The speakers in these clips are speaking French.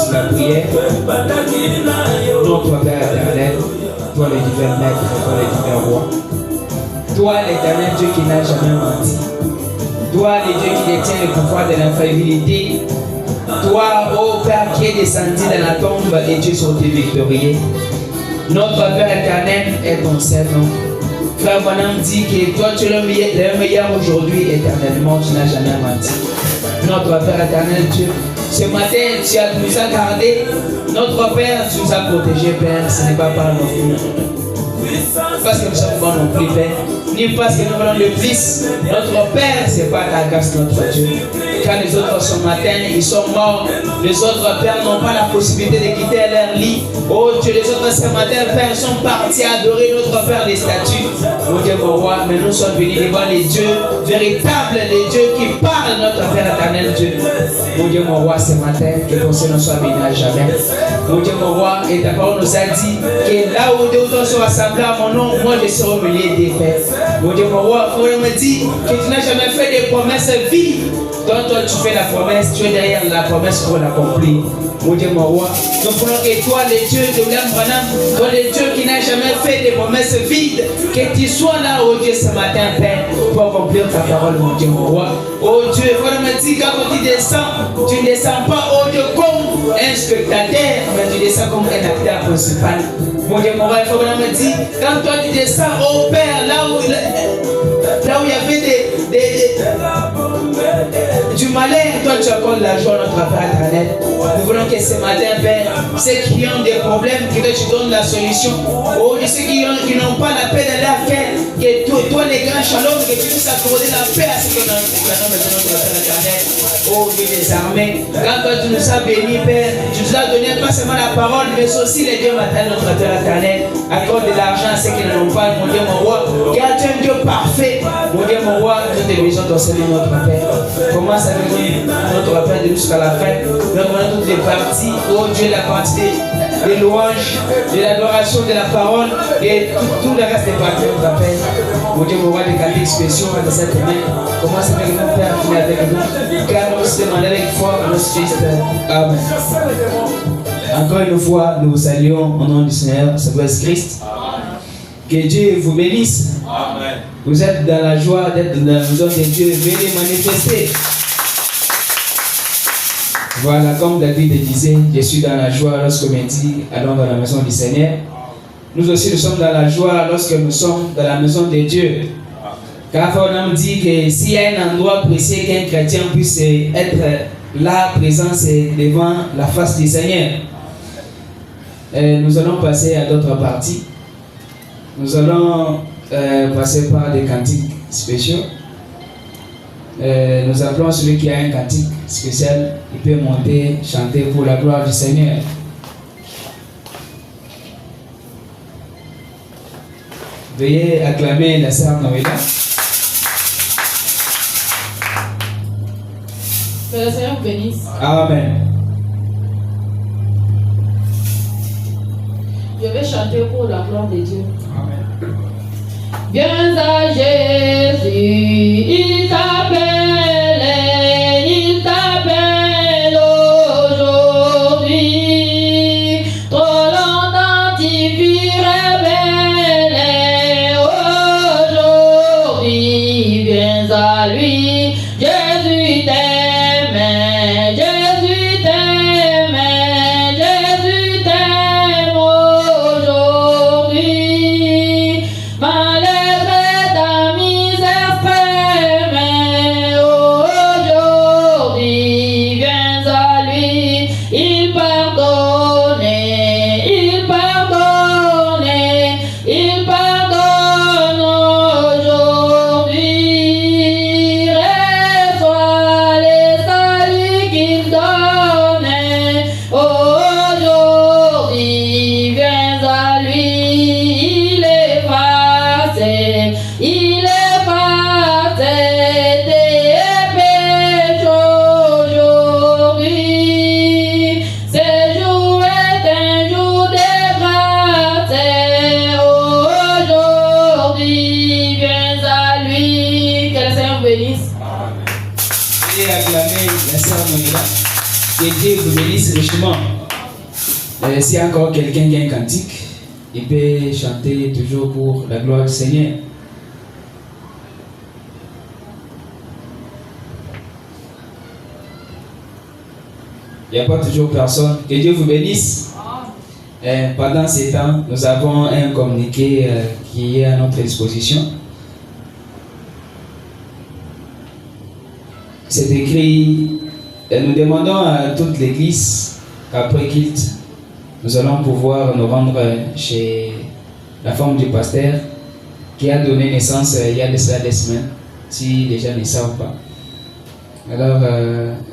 tous la prière. Notre Père éternel, toi le divin maître, toi le divin roi. Toi l'éternel Dieu qui n'a jamais menti. Toi le Dieu qui détient le pouvoir de l'infaillibilité. Toi, ô Père qui est descendu dans la tombe et Dieu sorti victorieux. Notre Père éternel est ton seul nom. Frère Branham dit que toi tu es le meilleur aujourd'hui, éternellement, tu n'as jamais menti. Notre Père éternel Dieu, ce matin nous as gardés. Notre Père, tu nous as protégés, Père. Ce n'est pas par nos fruits. Parce que nous sommes bons non plus, Père. Ni parce que nous voulons le Fils. Notre Père, c'est pas ta grâce, notre Dieu. Quand les autres ce matin, ils sont morts. Les autres pères n'ont pas la possibilité de quitter leur lit. Oh Dieu, les autres ce matin, Père, sont partis adorer notre Père des statues. Oh Dieu, mon roi, mais nous sommes venus devant les dieux véritables, les dieux qui parlent, notre Père éternel Dieu. Mon Dieu, mon roi, ce matin, que ton Seigneur soit béni à jamais. Mon Dieu, mon roi, et ta parole nous a dit que là où deux autres sont rassemblés à mon nom, moi je serai au milieu des pères. Mon Dieu, mon roi, on me dit que tu n'as jamais fait des promesses vides. Donc toi tu fais la promesse, tu es derrière la promesse pour l'accomplir. Mon Dieu, mon roi, nous voulons que toi, le Dieu de William Branham, toi, le Dieu qui n'a jamais fait des promesses vides, que tu sois là, oh Dieu, ce matin, Père, pour accomplir ta parole, mon Dieu, mon roi. Oh Dieu, il me dit quand tu descends, tu ne descends pas, oh Dieu, comme un spectateur, mais tu descends comme un acteur principal. Mon Dieu, mon roi, il faut me dire, quand toi tu descends, oh Père, là où il y avait du malheur, toi tu accordes la joie à notre Père éternel. Nous voulons que ce matin, Père, ceux qui ont des problèmes, que tu donnes la solution. Oh, et ceux qui n'ont pas la paix dans leur cœur, que toi, les grands shalom, que tu puisses accorder la paix à ceux qui ont besoin de notre Père éternel. Oh Dieu des armées, quand toi tu nous as bénis, Père, tu nous as donné pas seulement la parole, mais aussi les dieux maternels, notre Père éternel. Accorde de l'argent à ceux qui n'en ont pas, mon Dieu, mon roi. Car tu es un Dieu parfait, mon Dieu, mon roi. Nous te bénissons ton Seigneur, notre Père. Commence avec notre Père de jusqu'à la fin. Nous demandons toutes les parties, oh Dieu, la partie des louanges, de l'adoration, de la parole et tout le reste des parties, notre Père. Mon Dieu, mon roi, des cantiques spéciaux de cette main. Commence avec notre Père, qui est avec nous. Car nous se demandons avec foi, notre Christ. Amen. Encore une fois, nous vous saluons au nom du Seigneur, Jésus-Christ. Que Dieu vous bénisse. Amen. Vous êtes dans la joie d'être dans la maison de Dieu. Venez manifester. Voilà, comme David disait, je suis dans la joie lorsque me dit allons dans la maison du Seigneur. Nous aussi, nous sommes dans la joie lorsque nous sommes dans la maison de Dieu. Car on dit que s'il y a un endroit précis qu'un chrétien puisse être là, présent, c'est devant la face du Seigneur. Nous allons passer à d'autres parties. Nous allons passer par des cantiques spéciaux. Nous appelons celui qui a un cantique spécial, il peut monter, chanter pour la gloire du Seigneur. Veuillez acclamer la sœur Noéla. Que le Seigneur vous bénisse. Amen. Je vais chanter pour la gloire de Dieu. Amen. Viens à Jésus, il t'appelle aujourd'hui. Trop longtemps tu fus rebelle, aujourd'hui viens à lui. Jésus t'aime, Jésus t'aime, Jésus t'aime aujourd'hui. Malgré ta misère extrême, aujourd'hui viens à lui. Il pardonne, il pardonne, il pardonne aujourd'hui. Reçois les saluts qu'il donne, aujourd'hui viens à lui. Il efface tes péchés aujourd'hui. Ce jour est un jour de grâce, aujourd'hui viens à lui. Que le Seigneur vous bénisse. Veuillez acclamer la sœur Noéla. Que Dieu vous bénisse richement. S'il y a encore quelqu'un qui a un cantique, il peut chanter toujours pour la gloire du Seigneur. Il n'y a pas toujours personne. Que Dieu vous bénisse. Pendant ces temps, nous avons un communiqué qui est à notre disposition. C'est écrit, nous demandons à toute l'église qu'après culte, nous allons pouvoir nous rendre chez la femme du pasteur qui a donné naissance il y a de cela des semaines, si les gens ne savent pas. Alors,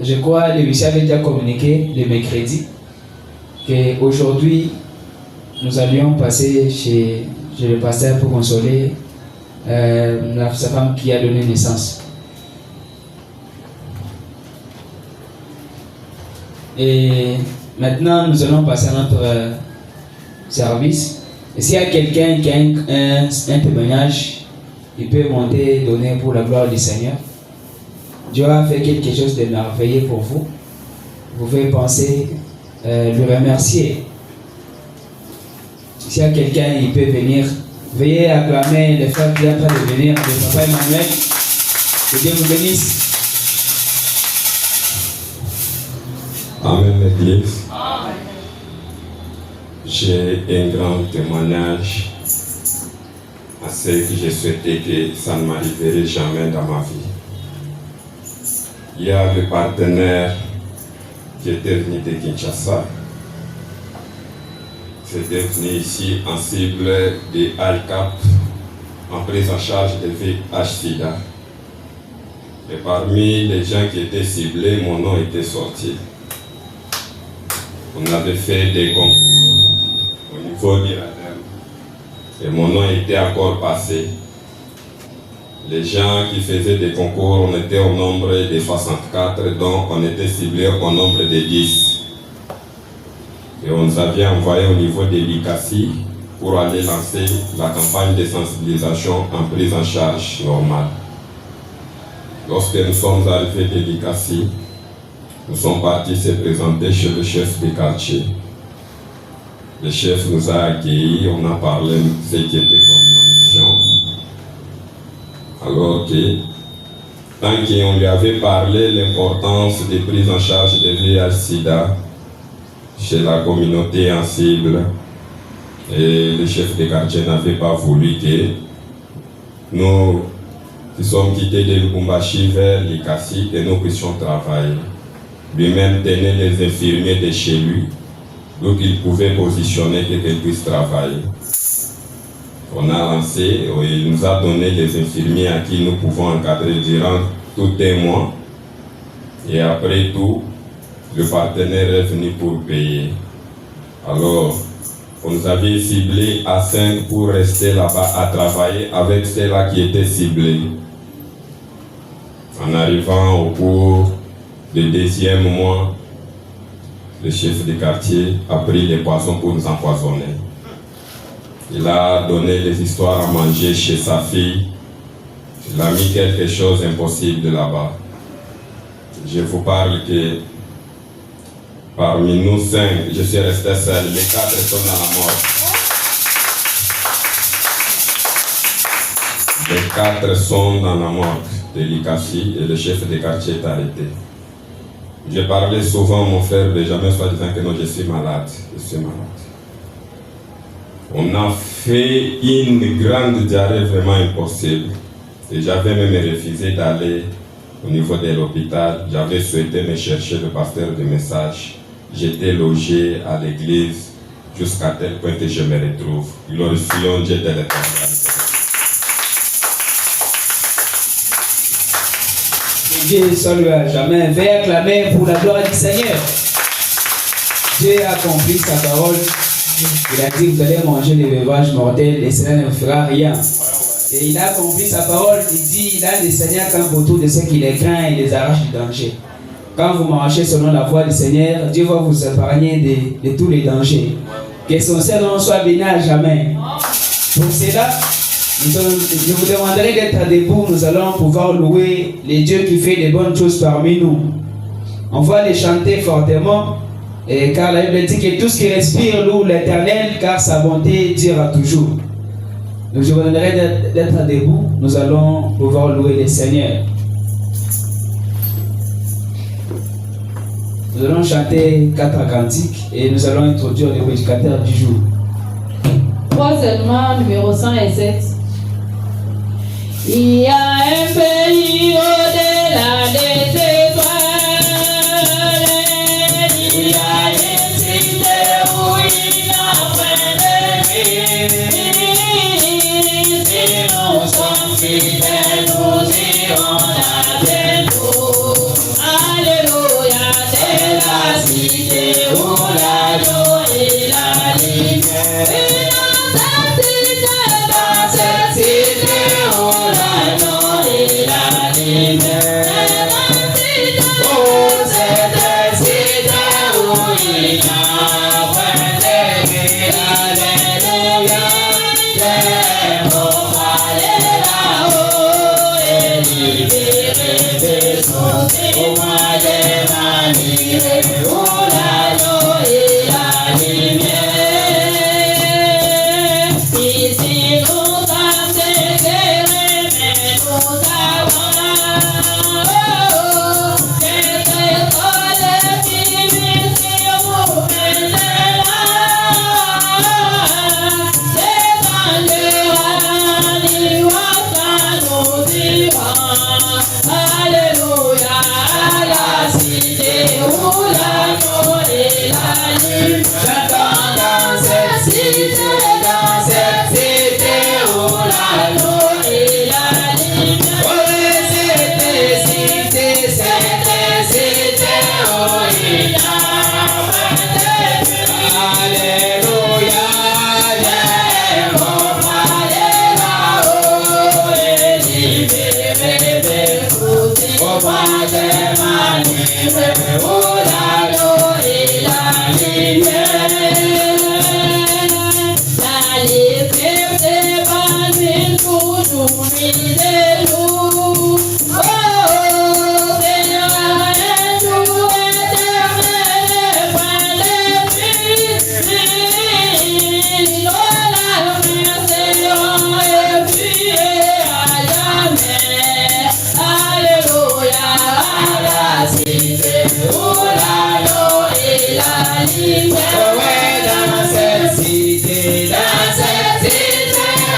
je crois que le monsieur avait déjà communiqué le mercredi qu'aujourd'hui, nous allions passer chez le pasteur pour consoler sa femme qui a donné naissance. Et maintenant, nous allons passer à notre service. Et s'il y a quelqu'un qui a un témoignage, il peut monter et donner pour la gloire du Seigneur. Dieu a fait quelque chose de merveilleux pour vous. Vous pouvez penser lui remercier. S'il y a quelqu'un, il peut venir. Veuillez acclamer les frères qui sont en train de venir, le papa Emmanuel. Que Dieu vous bénisse. Amen, l'Église. J'ai un grand témoignage à ce que j'ai souhaité que ça ne m'arriverait jamais dans ma vie. Il y a le partenaire qui était venu de Kinshasa. C'était venu ici en cible de ALCAP en prise en charge de VIH-Sida. Et parmi les gens qui étaient ciblés, mon nom était sorti. On avait fait des concours au niveau de l'ADEME et mon nom était encore passé. Les gens qui faisaient des concours, on était au nombre de 64, donc on était ciblé au nombre de 10. Et on nous avait envoyé au niveau de l'ICACI pour aller lancer la campagne de sensibilisation en prise en charge normale. Lorsque nous sommes arrivés de l'ICACI, nous sommes partis se présenter chez le chef de quartier. Le chef nous a accueillis, on a parlé de ce qui était comme nos missions. Alors que, tant qu'on lui avait parlé de l'importance de prise en charge des VIH-Sida chez la communauté en cible, et le chef de quartier n'avait pas voulu que nous qui sommes quittés de Lubumbashi vers l'ICACI et nous puissions travailler. Lui-même tenait les infirmiers de chez lui, donc il pouvait positionner qu'ils puissent travailler. On a lancé, il nous a donné les infirmiers à qui nous pouvons encadrer durant tout un mois. Et après tout, le partenaire est venu pour payer. Alors, on nous avait ciblés à 5 pour rester là-bas à travailler avec ceux-là qui étaient ciblés. En arrivant au cours du deuxième mois, le chef de quartier a pris les poissons pour nous empoisonner. Il a donné des histoires à manger chez sa fille. Il a mis quelque chose d'impossible de là-bas. Je vous parle que parmi nous 5, je suis resté seul. Les 4 sont dans la mort. Les 4 sont dans la mort de l'ICACI et le chef de quartier est arrêté. Je parlais souvent à mon frère Benjamin, soit disant que non, je suis malade. Je suis malade. On a fait une grande diarrhée vraiment impossible. Et j'avais même refusé d'aller au niveau de l'hôpital. J'avais souhaité me chercher le pasteur de message. J'étais logé à l'église jusqu'à tel point que je me retrouve. Glorifions Dieu de l'éternel. Dieu salue à jamais. Veuillez acclamer pour la gloire du Seigneur. Dieu a accompli sa parole. Il a dit, vous allez manger les beuvages mortels et cela ne fera rien. Et il a accompli sa parole. Il dit, il a des seigneurs quand autour de ceux qui les craignent et les arrachent du danger. Quand vous marchez selon la voie du Seigneur, Dieu va vous épargner de tous les dangers. Que son Seigneur soit béni à jamais. Pour cela, je vous demanderai d'être debout. Nous allons pouvoir louer les dieux qui fait des bonnes choses parmi nous. On va les chanter fortement. Et car la Bible dit que tout ce qui respire loue l'Éternel, car sa bonté durera toujours. Donc je vous demanderai d'être debout. Nous allons pouvoir louer le Seigneur. Nous allons chanter 4 cantiques et nous allons introduire le prédicateur du jour. Troisièmement, numéro 107. Il y a un pays au-delà des étoiles. Il y a une cité où il n'y a point de nuit. Si nous sommes fidèles, nous irons là bientôt. Alléluia, c'est la cité où l'agneau et la lumière. Dans cette cité où l'agneau et la lumière. Oh, cette cité où il n'y a point de nuit. Alléluia, les mots aller là-haut et libérer des sautés. Au mois de manier, où l'agneau et la lumière. Ici nous sommes déterrés, mais nous savons que cette folle qui vit sur nous maintenant, c'est un lieu nous vivons. Alléluia, la cité où l'agneau et la lumière. J'entends dans cette cité où l'agneau et la lumière. Oh, cette cité où il n'y a pas de nuit. Alléluia, les mots aller là-haut et libérer des soucis. Au mois de manier, où l'agneau et la lumière. La liberté épanouie toujours nuit et jour. Oh, Seigneur, un jour éternel, point de nuit. Nos larmes seront épuisées à jamais. Alléluia, la cité où l'agneau et la lumière. Dans cette cité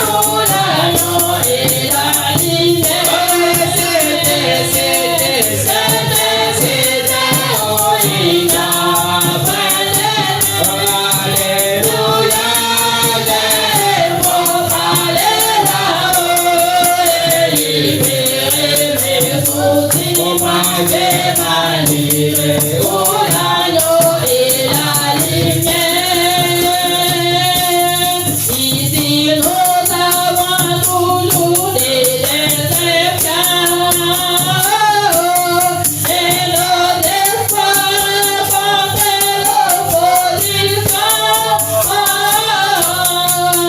où l'agneau et la lumière. Cette cité où il n'y a pas de nuit. Alléluia, les mots aller là-haut et libérer mes soucis. Au mois de manier, où l'agneau et la lumière. Ici nous avons toujours des déceptions et nos espoirs contre l'opposition.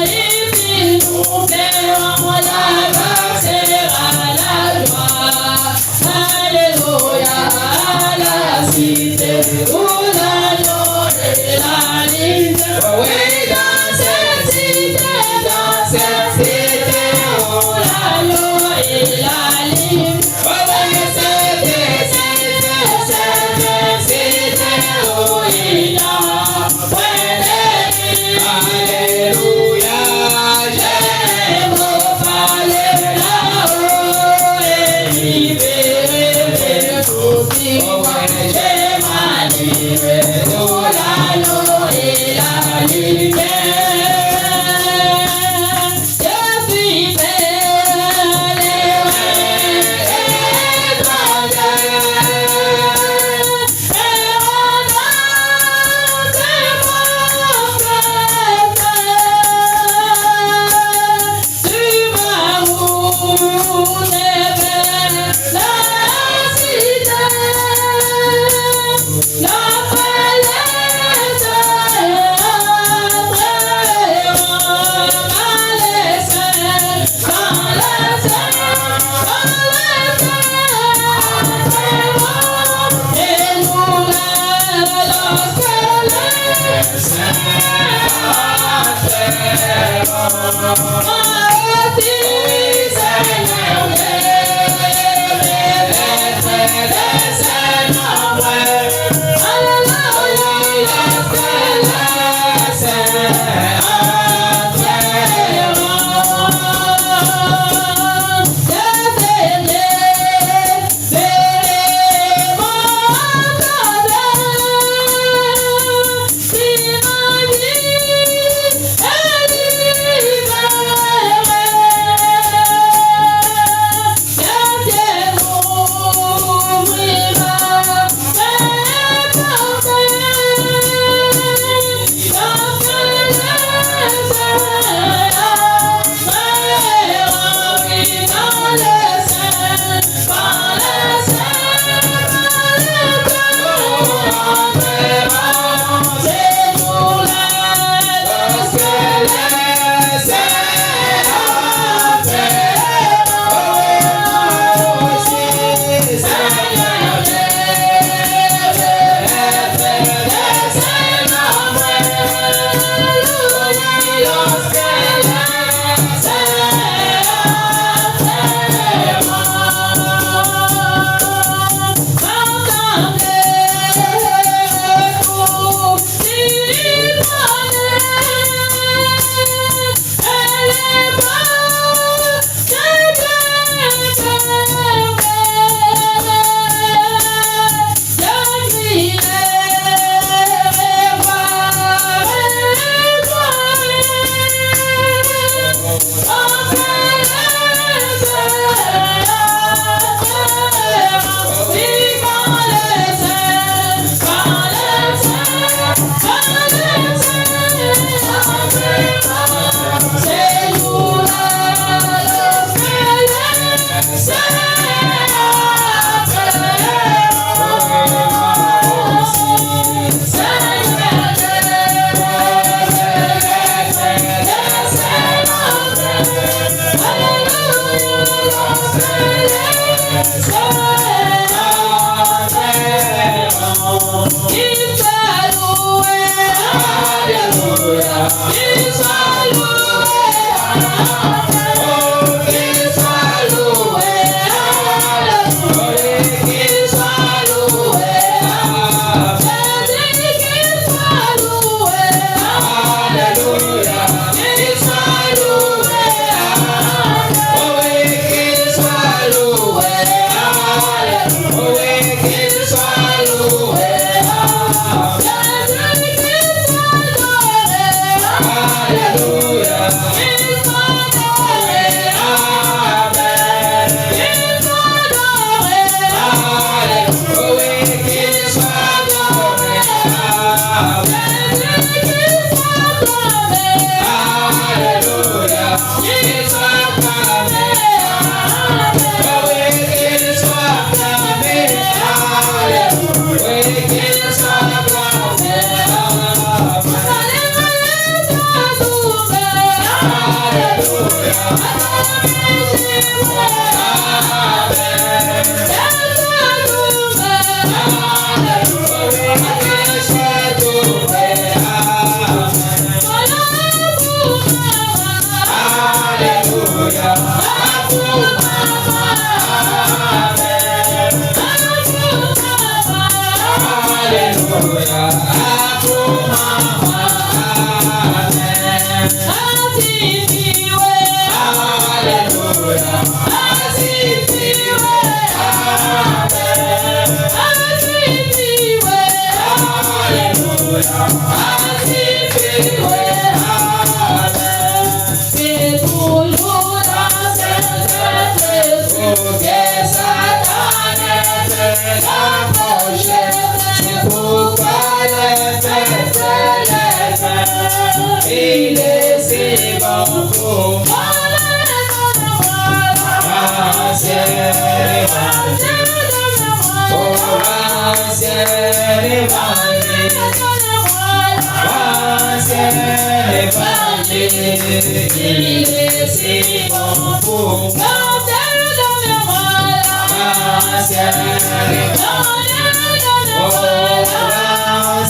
Ici nous verrons là-bas sera la joie. Alléluia, la cité où l'agneau et la lumière. Oui, dans cette cité où l'agneau et la lumière. Cette cité où il n'y a point de nuit. Alléluia, les mots aller là-haut et libérer des soucis. Au mois de manier, où l'agneau et la lumière.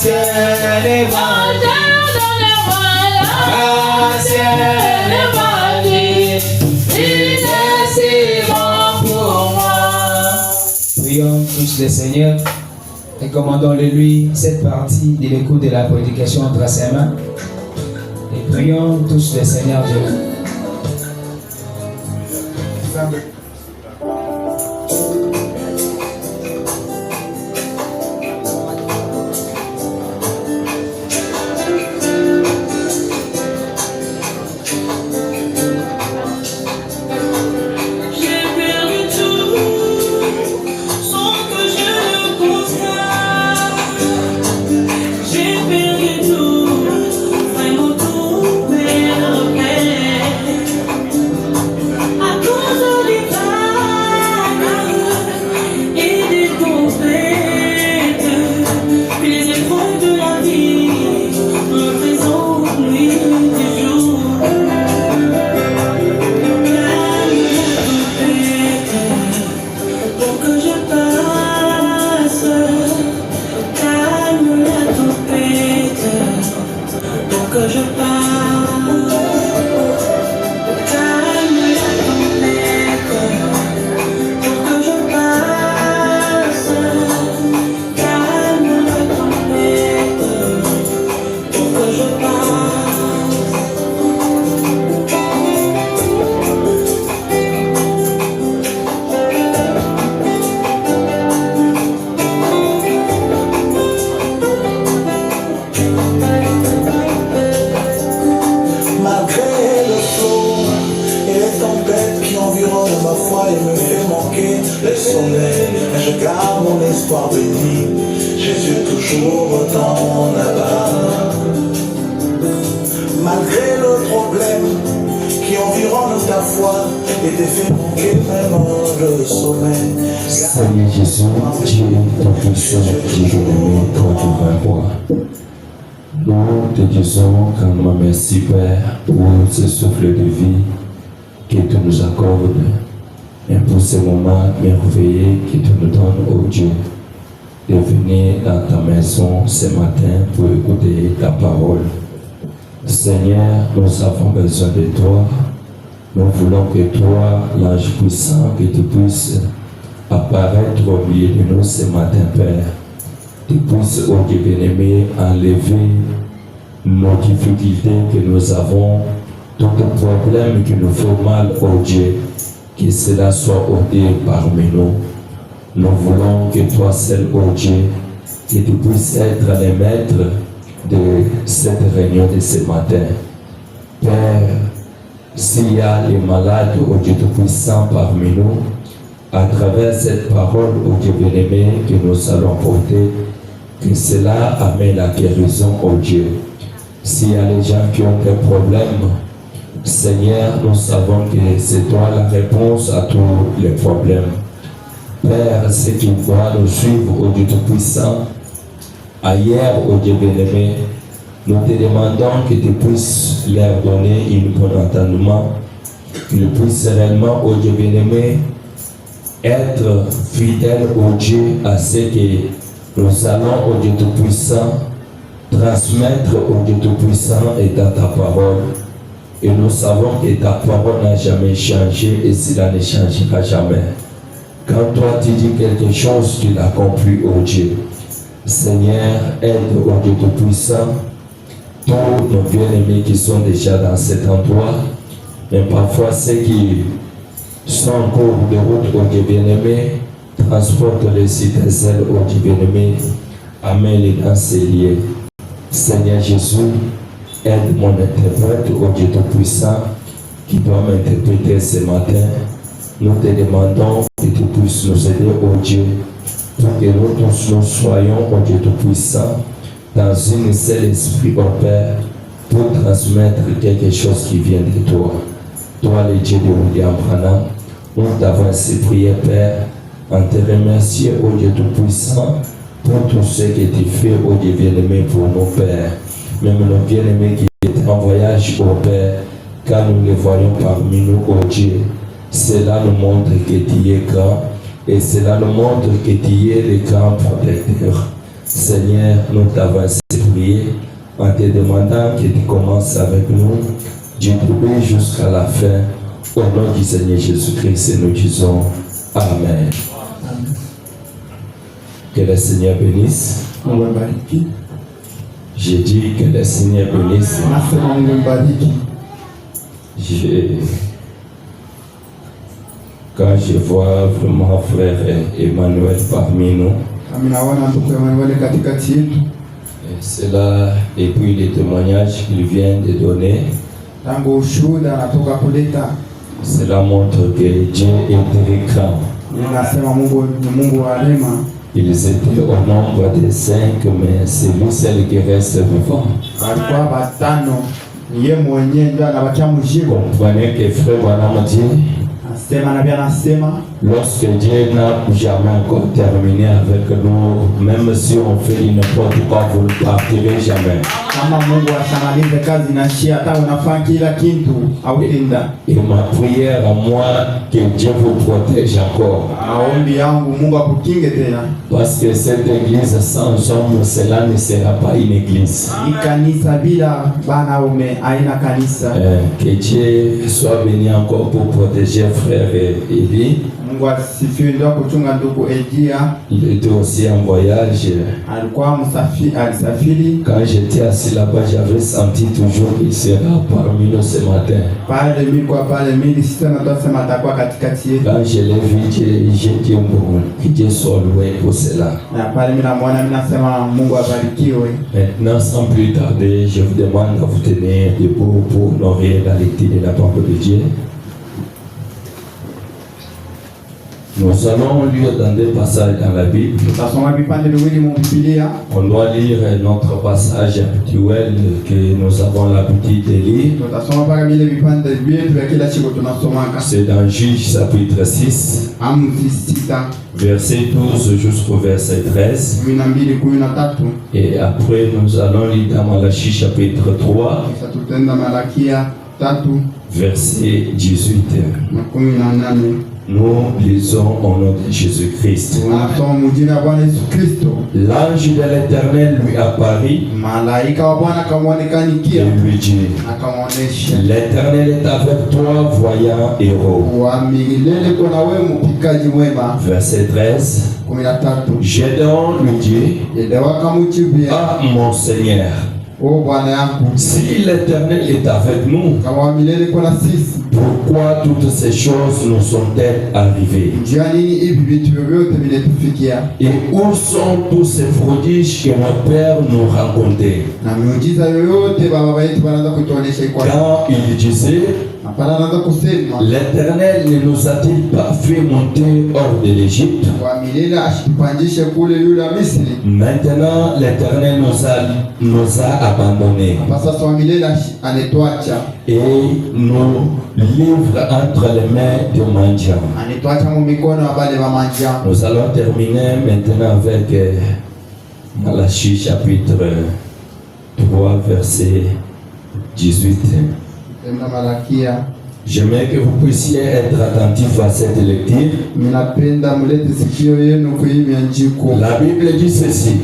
et prions tous le Seigneur et commandons-le-lui cette partie de l'écoute de la prédication entre ses mains. Et prions tous le Seigneur Dieu. Seigneur Jésus, Dieu tout-puissant, Dieu bien-aimé, toi tu vas voir. Nous te disons grandement merci Père pour ce souffle de vie que tu nous accordes et pour ce moment merveilleux que tu nous donnes, oh Dieu, de venir dans ta maison ce matin pour écouter ta parole. Seigneur, nous avons besoin de toi. Nous voulons que toi, l'ange puissant, que tu puisses apparaître au milieu de nous ce matin, Père. Tu puisses, oh Dieu bien-aimé, enlever nos difficultés que nous avons, tout problème qui nous fait mal, oh Dieu, que cela soit ôté parmi nous. Nous voulons que toi seul, oh Dieu, que tu puisses être le maître de cette réunion de ce matin. Père, s'il y a les malades, oh Dieu Tout-Puissant parmi nous, à travers cette parole, oh Dieu bien-aimé, que nous allons porter, que cela amène la guérison, oh Dieu. S'il y a les gens qui ont des problèmes, Seigneur, nous savons que c'est toi la réponse à tous les problèmes. Père, ceux qui doivent nous suivre, oh Dieu Tout-Puissant, ailleurs, oh Dieu bien-aimé, nous te demandons que tu puisses leur donner un bon entendement, qu'ils puissent réellement, oh Dieu bien-aimé, être fidèles au Dieu à ce que nous allons, au Dieu Tout-Puissant, transmettre au Dieu Tout-Puissant et dans ta parole. Et nous savons que ta parole n'a jamais changé et cela ne changera jamais. Quand toi tu dis quelque chose, tu l'accomplis, oh Dieu. Seigneur, aide au Dieu Tout-Puissant tous nos bien-aimés qui sont déjà dans cet endroit, mais parfois ceux qui sont en cours de route, au Dieu bien-aimé, transporte les citadins, au Dieu bien-aimé, amène-les dans ces lieux. Seigneur Jésus, aide mon interprète, au Dieu Tout-Puissant, qui doit m'interpréter ce matin. Nous te demandons que tu puisses nous aider, oh Dieu, pour que nous tous nous soyons, oh Dieu Tout-Puissant, dans une seule esprit, oh Père, pour transmettre quelque chose qui vient de toi. Toi, le Dieu de William Branham, nous t'avons ainsi prié, Père, en te remerciant, oh Dieu Tout-Puissant, pour tout ce que tu fais, oh Dieu bien-aimé, pour nos pères, même nos bien-aimés qui étaient en voyage, oh Père, car nous les voyons parmi nous, oh Dieu. Cela nous montre que tu es grand, et cela nous montre que tu es le grand protecteur. Seigneur, nous t'avons ainsi prié en te demandant que tu commences avec nous du début jusqu'à la fin. Au nom du Seigneur Jésus-Christ, nous disons Amen. Que le Seigneur bénisse. J'ai dit que le Seigneur bénisse. Quand je vois vraiment frère Emmanuel parmi nous, c'est là, et puis les témoignages qu'il vient de donner, cela montre que Dieu est très grand. Ils étaient au nombre de 5, mais c'est lui seul qui reste vivant. Comprenez que frère Branham dit, lorsque Dieu n'a jamais encore terminé avec nous, même si on fait n'importe quoi, vous ne partirez jamais. Et ma prière à moi, que Dieu vous protège encore. Parce que cette église sans homme, cela ne sera pas une église. Que Dieu soit béni encore pour protéger frère Eli. Il était aussi en voyage. Quand j'étais assis là-bas, j'avais senti toujours qu'il sera parmi nous ce matin. Quand je l'ai vu, j'ai dit que Dieu soit loué pour cela. Maintenant, sans plus tarder, je vous demande à vous tenir debout pour honorer la lecture de la parole de Dieu. Nous allons lire dans des passages dans la Bible. On doit lire notre passage habituel que nous avons l'habitude de lire. C'est dans Juge chapitre 6, verset 12 jusqu'au verset 13. Et après nous allons lire dans Malachie chapitre 3, verset 18. Nous lisons au nom de Jésus-Christ. L'ange de l'Éternel lui apparut et lui dit, l'Éternel est avec toi, voyant héros. Verset 13. Gédéon lui dit, ah mon Seigneur, si l'Éternel est avec nous, pourquoi toutes ces choses nous sont-elles arrivées? Et où sont tous ces prodiges que nos pères nous racontaient? Quand il disait, l'Éternel ne nous a-t-il pas fait monter hors de l'Égypte? Maintenant, l'Éternel nous a abandonnés et nous livre entre les mains de mendiants. Nous allons terminer maintenant avec Malachie chapitre 3 verset 18. J'aimerais que vous puissiez être attentifs à cette lecture. La Bible dit ceci.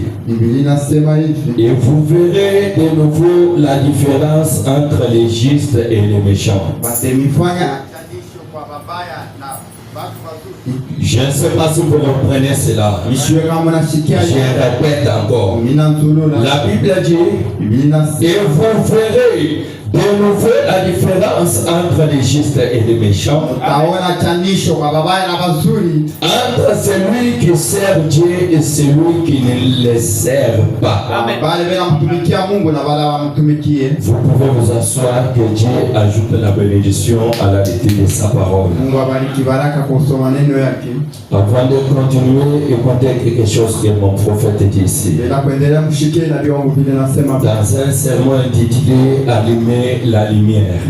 Et vous verrez de nouveau la différence entre les justes et les méchants. Je ne sais pas si vous comprenez cela. Je répète encore. La Bible dit, et vous verrez de nouveau la différence entre les justes et les méchants, entre celui qui sert Dieu et celui qui ne le sert pas. Vous pouvez vous asseoir, que Dieu ajoute la bénédiction à la lecture de sa parole. Avant de continuer, écoutez quelque chose que mon prophète dit ici. Dans un sermon intitulé Allumer la lumière.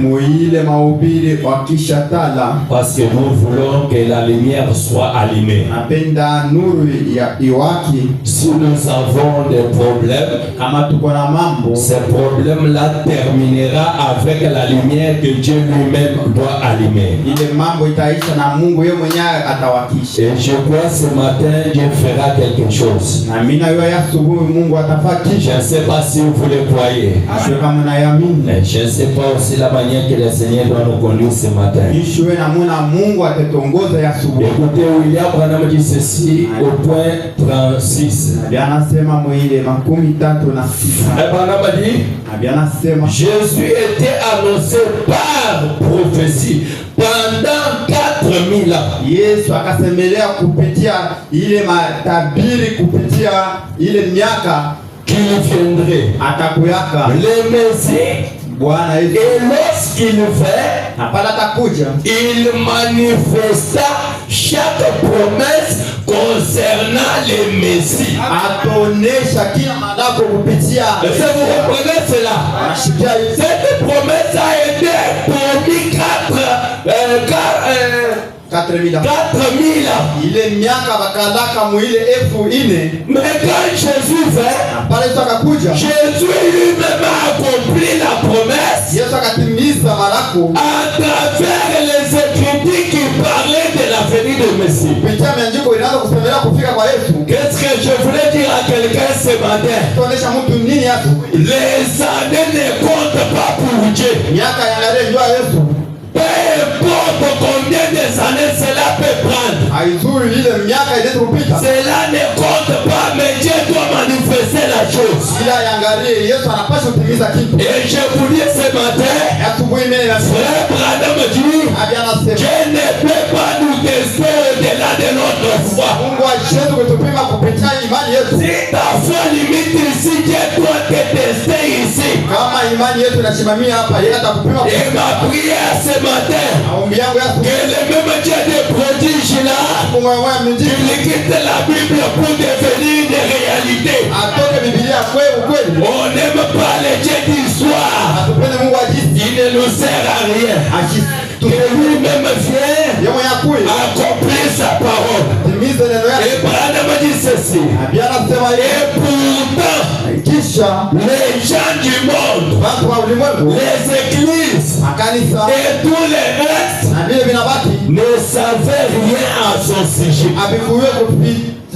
Parce que nous voulons que la lumière soit allumée. Si nous avons des problèmes, ces problèmes-là terminera avec la lumière que Dieu lui-même doit allumer. maisha. Et je crois ce matin Dieu fera quelque chose. Na mimi nayo ya asubuhi Mungu atafanya Je kitu. ne sais pas si vous le croyez. Asio kama mnaamini. Mais je ne sais pas aussi la manière que le Seigneur doit nous conduire ce matin. Ishwe na muna Mungu atatuongoza ya asubuhi. Écoutez, William Branham dit ceci au point 36. Anasema mwile 36. Branham dit, Anasema Jésus était annoncé par prophétie pendant 4000 ans. Yesu akasemelea kupitia ile matabiri, kupitia ile miaka Qu'il viendrait. atakuyaka Le Messie, Bwana Yesu. et lorsqu'il vint, Hapana atakuja, il manifesta chaque promesse concernant le Messie. atonesha kila manako kupitia. Est-ce que vous comprenez cela? Anashikia Yesu. Cette promesse a été promise 4000 ans. 4000 ans. Ile miaka bakalaka mwile 1000. Mais quand Jésus vint, Pale Yesu akakuja, Jésus lui-même a accompli la promesse Yesu akatimiza marako à travers les Écritures qui parlaient de la venue du Messie. kupitia miandiko inaanza kusemelea kufika kwa Yesu. Qu'est-ce que je voulais dire à quelqu'un ce matin? Tuonesha mtu nini asubuhi. Les années ne comptent pas pour Dieu. Miaka yangalie njoo Yesu. Peu importe combien de années cela peut prendre. Haizuri ile miaka ilete kupita. Cela ne compte pas, mais Dieu doit manifester la chose. Ila yangalie Yesu anapaswa kutimiza kitu. Et je vous dis ce matin, Asubuhi mimi na Frère Branham dit, Abi anasema Dieu ne peut pas nous tester au-delà de notre foi. Mungu asheze kutupima kupitia imani yetu. Si ta foi limite ici, Dieu doit te tester ici. Kama imani yetu inasimamia hapa, yeye atakupima. Et ma prière ce matin, Maombi yangu ya que le même Dieu de prodige là, kumwaya mjini il quitte la Bible pour devenir une réalité. atoke Biblia kweli kweli. On n'aime pas les dieux d'histoire. Atupende Mungu ajisi. Il ne nous sert à rien. Que lui-même vienne Yeye mwenye akui. accomplir sa parole. Timiza neno yake. Et Branham dit ceci. Abi anasema Et yeye pourtant, kisha les gens du monde, watu wa ulimwengu, les églises makanisa et tous les restes na vile vinabaki ne savaient rien à son sujet. abikuwe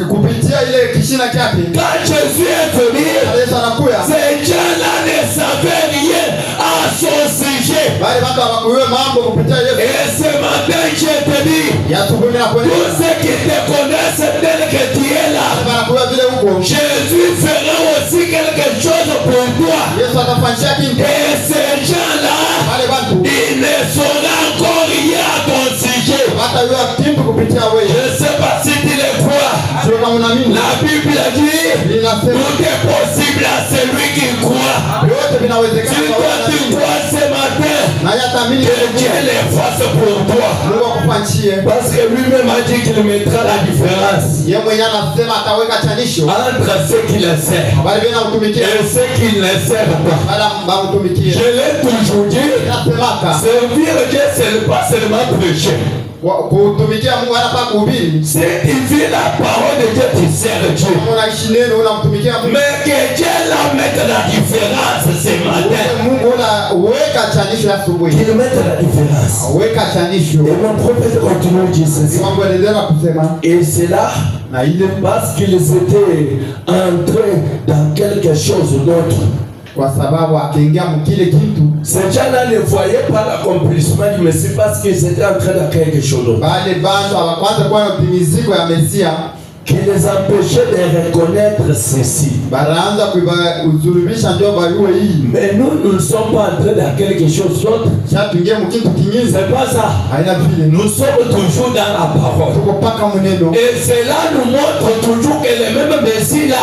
kupitia ile kishina chake. Quand Jésus est venu, Yesu anakuya. ces gens-là ne savaient rien à son sujet. Bali watu hawakuwe mambo kupitia Yesu. Et ce matin, je te dis, Ya asubuhi na kweli. tous ceux qui te connaissent tel que tu es là, Anakuya vile huko. Jésus fera aussi quelque chose pour toi. Yesu atafanyia kitu. Et ces gens-là, Wale watu ils ne sauront encore rien à ton sujet. hata yule kitu kupitia Je wewe. ne sais pas si tu le crois. Sio kama unaamini. La Bible dit, Linasema tout est possible à celui qui croit. yote Si vinawezekana kwa toi tu wanaamini. crois ce matin, Na yataamini que Dieu les fasse pour toi. Mungu akufanyie. Parce que lui-même a dit qu'il mettra la différence Yeye mwenyewe anasema ataweka chanisho. entre ceux qui le servent Bali vile utumikie. et ceux qui ne le servent pas. Bali mtumikie. Je l'ai toujours dit, Nasemaka servir Dieu, ce n'est pas seulement prêcher. kutumikia Mungu hata pa kuhubiri. Si tu vis la parole de Dieu, tu sers Dieu. Kama unaishi neno unamtumikia Mungu. Mais que Dieu la mette la différence ce matin. Mungu unaweka chanisho ya asubuhi. Qu'il mette la différence. Weka chanisho. Et mon prophète continue de dire ceci. Mungu anaendelea kusema Et c'est là, na ile parce qu'ils étaient entrés dans quelque chose d'autre. kwa sababu akiingia mkile kitu Ces gens-là ne voyaient pas l'accomplissement du Messie parce qu'ils étaient en train de quelque chose d'autre. bali bantu hawakwanza kuwa na utimiziko ya Mesia, Qui les empêchait de reconnaître ceci. baraanza kuizulumisha ndio bayue hii. Mais nous ne sommes pas entrés dans quelque chose d'autre. Sasa tuingie mkitu kingine C'est pas ça. haina vile. Nous sommes toujours dans la parole. Tuko paka mneno. Et cela nous montre toujours que le même Messie là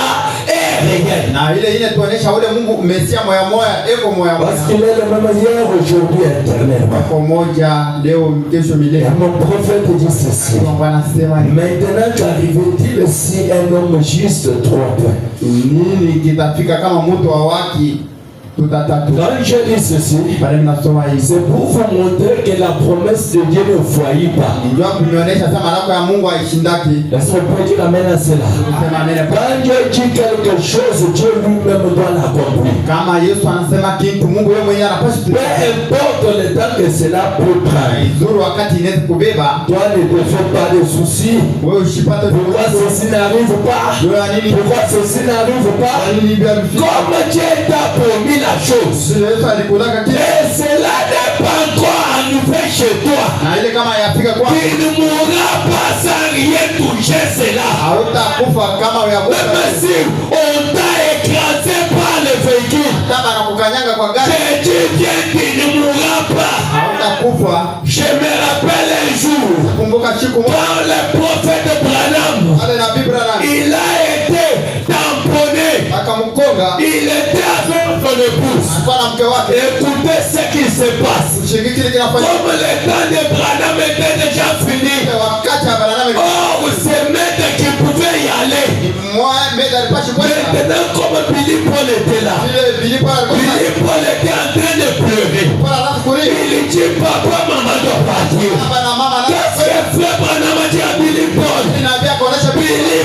est réel. Na ile ile tuonesha ule Mungu Mesia moya moya eko moya Parce moya. qu'il est le même hier, aujourd'hui, éternellement. Kwa moja leo kesho Et milele. mon prophète dit ceci. Mungu anasema Maintenant qu'arrive-t-il si un homme juste 3 points. nini kitafika kama mtu wa waki Quand je dis ceci, c'est pour vous montrer que la promesse de Dieu ne faillit pas. Est-ce qu'on peut dire amen à cela? Quand Dieu dit quelque chose, Dieu lui-même doit l'accomplir. Peu importe le temps que cela peut prendre. Toi ne te fais pas de soucis. Pourquoi ceci n'arrive pas? Pourquoi ceci n'arrive pas? Comme Dieu t'a promis la chose, et cela n'est pas encore arrivé chez toi, il ne mourra pas sans rien toucher cela. Même si on t'a écrasé par le véhicule, j'ai dit bien qu'il ne mourra pas. Je me rappelle un jour, quand le prophète Branham, il a été tamponné, il était avec son épouse. Écoutez ce qui se passe. Comme le temps de Branham était déjà fini, oh, c'est maître qui pouvait y aller. Maintenant, comme Billy Paul était là, Billy Paul était en train de pleurer. Il dit, papa, maman doit partir. Qu'est-ce que frère Branham a dit à Billy Paul? Billy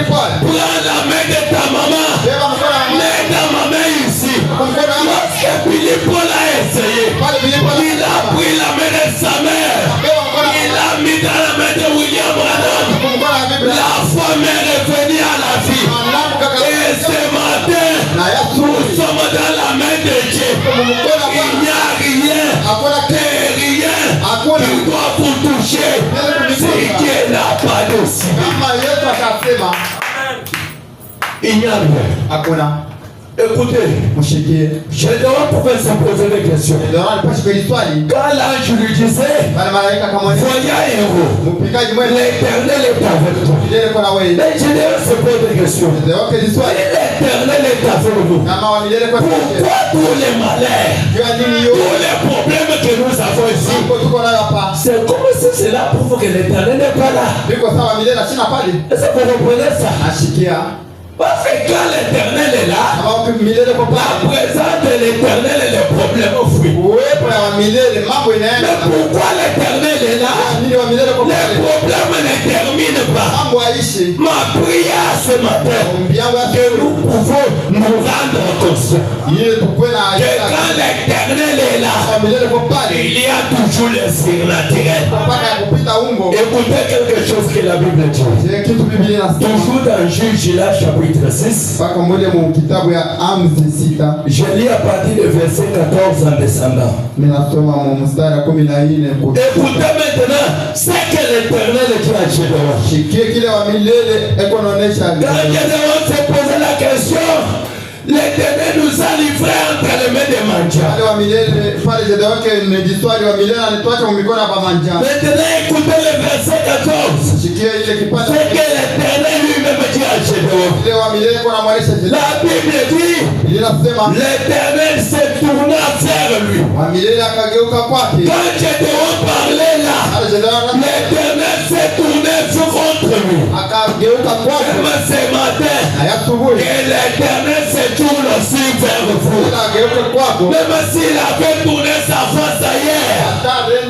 Paul, prends la main de ta maman, mets ta maman ici. Lorsque Billy Paul a essayé, il a pris la main de sa mère, il a mis dans la main de William Branham. La femme est revenue à la vie. Et ce matin, nous sommes dans la main de Dieu. Il n'y a rien qui doit vous toucher si Dieu n'a pas décidé. Il n'y a rien. Écoutez, je dois pouvoir se poser des questions. Quand l'ange lui disait, voyez un héros, l'Éternel est avec toi. Mais je dois se poser des questions. L'Éternel est avec nous. Pourquoi tous les malheurs, tous les problèmes que nous avons ici? C'est comme si cela prouve que l'Éternel n'est pas là. Est-ce que vous comprenez ça? Parce que quand l'Éternel est là, la présence de l'Éternel et les problèmes fuient. Mais pourquoi l'Éternel est là? Les problèmes ne terminent pas. Ma prière ce matin, que nous pouvons nous rendre conscients que quand l'Éternel est là, il y a toujours le surnaturel. Écoutez quelque chose que la Bible dit. Toujours dans Juge là, chapitre 6. Je lis à partir du verset 14 en descendant. Écoutez maintenant ce que l'Éternel dit à Gédéon. Quand Gédéon s'est posé la question, l'Éternel nous a livrés entre les mains des mendiants. Maintenant écoutez le verset 14. C'est que l'Éternel lui-même dit à Gédéon. La Bible dit, l'Éternel s'est tourné vers lui. Quand Gédéon parlait là, l'Éternel s'est tourné contre lui. Même ce matin, et l'Éternel s'est tourné aussi vers vous. Même s'il avait tourné sa face ailleurs,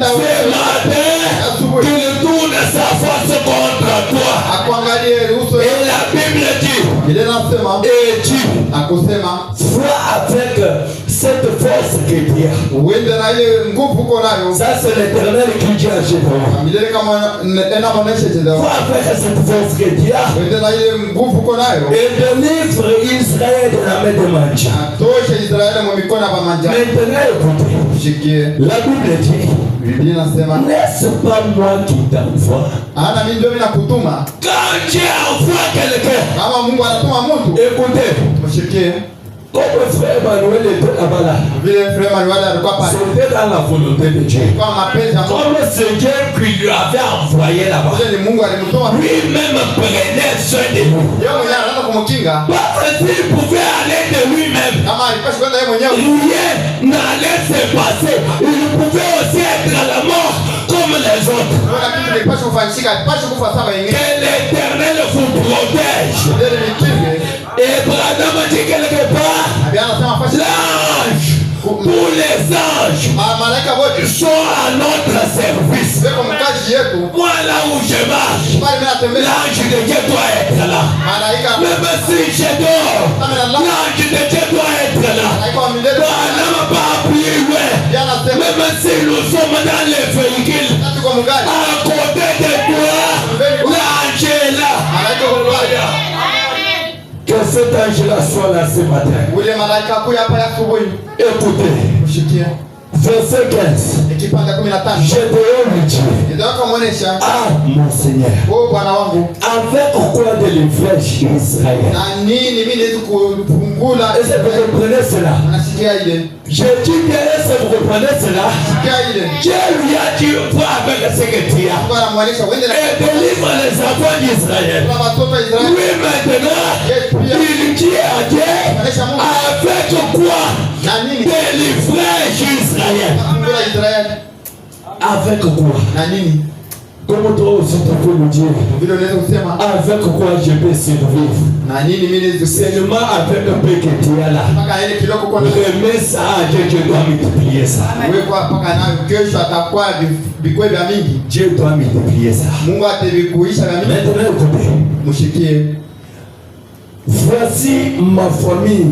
ce matin, il tourne sa face contre toi. Et la Bible dit, et dit, sois avec cette force que tu as. Ça c'est l'Éternel qui dit à Gédéon. Sois avec cette force que tu as. Et délivre Israël de la main des mendiants. Maintenant écoutez, la Bible dit, n'est-ce pas moi qui t'envoie? Quand Dieu envoie quelqu'un, écoutez, comme frère Emmanuel était là-bas là, c'était dans la volonté de Dieu. Comme c'est Dieu qui lui avait envoyé là-bas, lui-même prenait soin de nous. Parce qu'il pouvait aller de lui-même, rien n'allait se passer. Il pouvait aussi être à la mort comme les autres. Que l'Éternel vous protège. Et Branham dit quelque part, L'ange, tous les anges malaika wote sont à notre service. weko mkazi yetu. Moi, là où je marche, Pale mimi natembea, l'ange de Dieu doit être là. malaika Même si je dors, l'ange de Dieu doit être là. malaika wa milele On n'a pas appuyé, ouais. anasema Même si nous sommes dans les véhicules, tuko mgani, à côté de toi, l'ange est là. malaika wa Bwana. Que cet ange-là soit là ce matin. Ule malaika kuya hapa asubuhi. Écoutez, Mshikie. verset 15. Ikipanda 15. Gédéon lui dit, Ndio akamwonyesha, ah mon Seigneur, "Oh Bwana wangu, avec quoi délivrer Israël? na nini mimi niweze kupungula?" Est-ce que vous comprenez cela? Anasikia ile. Je dis bien, est-ce que vous comprenez cela? Sikia ile. Dieu lui a dit, va avec ce que tu as. Mungu anamwonyesha uende na Et délivre les enfants d'Israël. kwa watoto wa Israeli. Oui, maintenant, il dit à Dieu, avec quoi Na nini? délivrer Israël? Kupungula Israeli. Avec quoi? Na nini? Comment toi aussi tu peux le dire? Vile unaweza kusema, Avec quoi je peux survivre? na nini mimi niweze kusema? Seulement avec un peu que tu as là. Mpaka ile kiloko kwa Remets ça à Dieu, Dieu doit multiplier ça. wekwa mpaka nayo kesho atakuwa vikwe vya mingi. Dieu doit multiplier ça. Mungu atavikuisha vya mingi. Maintenant écoutez, Mshikie. voici ma famille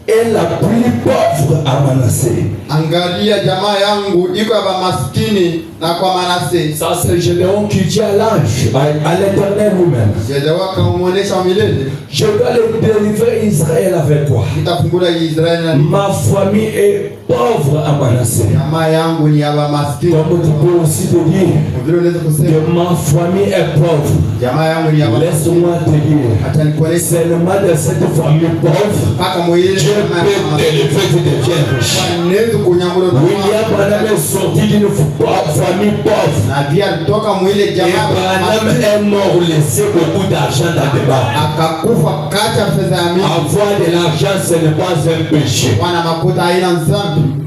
est la plus pauvre à Manassé. Angalia jamaa yangu iko ya maskini na kwa Manase. Ça c'est Gédéon qui dit à l'ange, à l'Éternel lui-même, Yedawa kamuonesha milele. je dois le délivrer Israël avec quoi? Nitafungula Israeli na Ma famille est pauvre à Manassé. jamaa yangu ni ya maskini. Comme tu peux aussi te dire Vile unaweza kusema que ma famille est pauvre. jamaa yangu ni ya Laisse-moi te dire, hata nikuonesha seulement de cette famille pauvre, mpaka mwili Dieu peut délivrer de bien riche. nezi kunyangula na William Branham est sorti d'une famille pauvre. na pia alitoka mwile Et jamaa Branham est mort, laissé beaucoup d'argent dans des banques. akakufa kacha fedha ya mingi. Avoir de l'argent, ce n'est pas un péché. Wana makuta haina nzambi.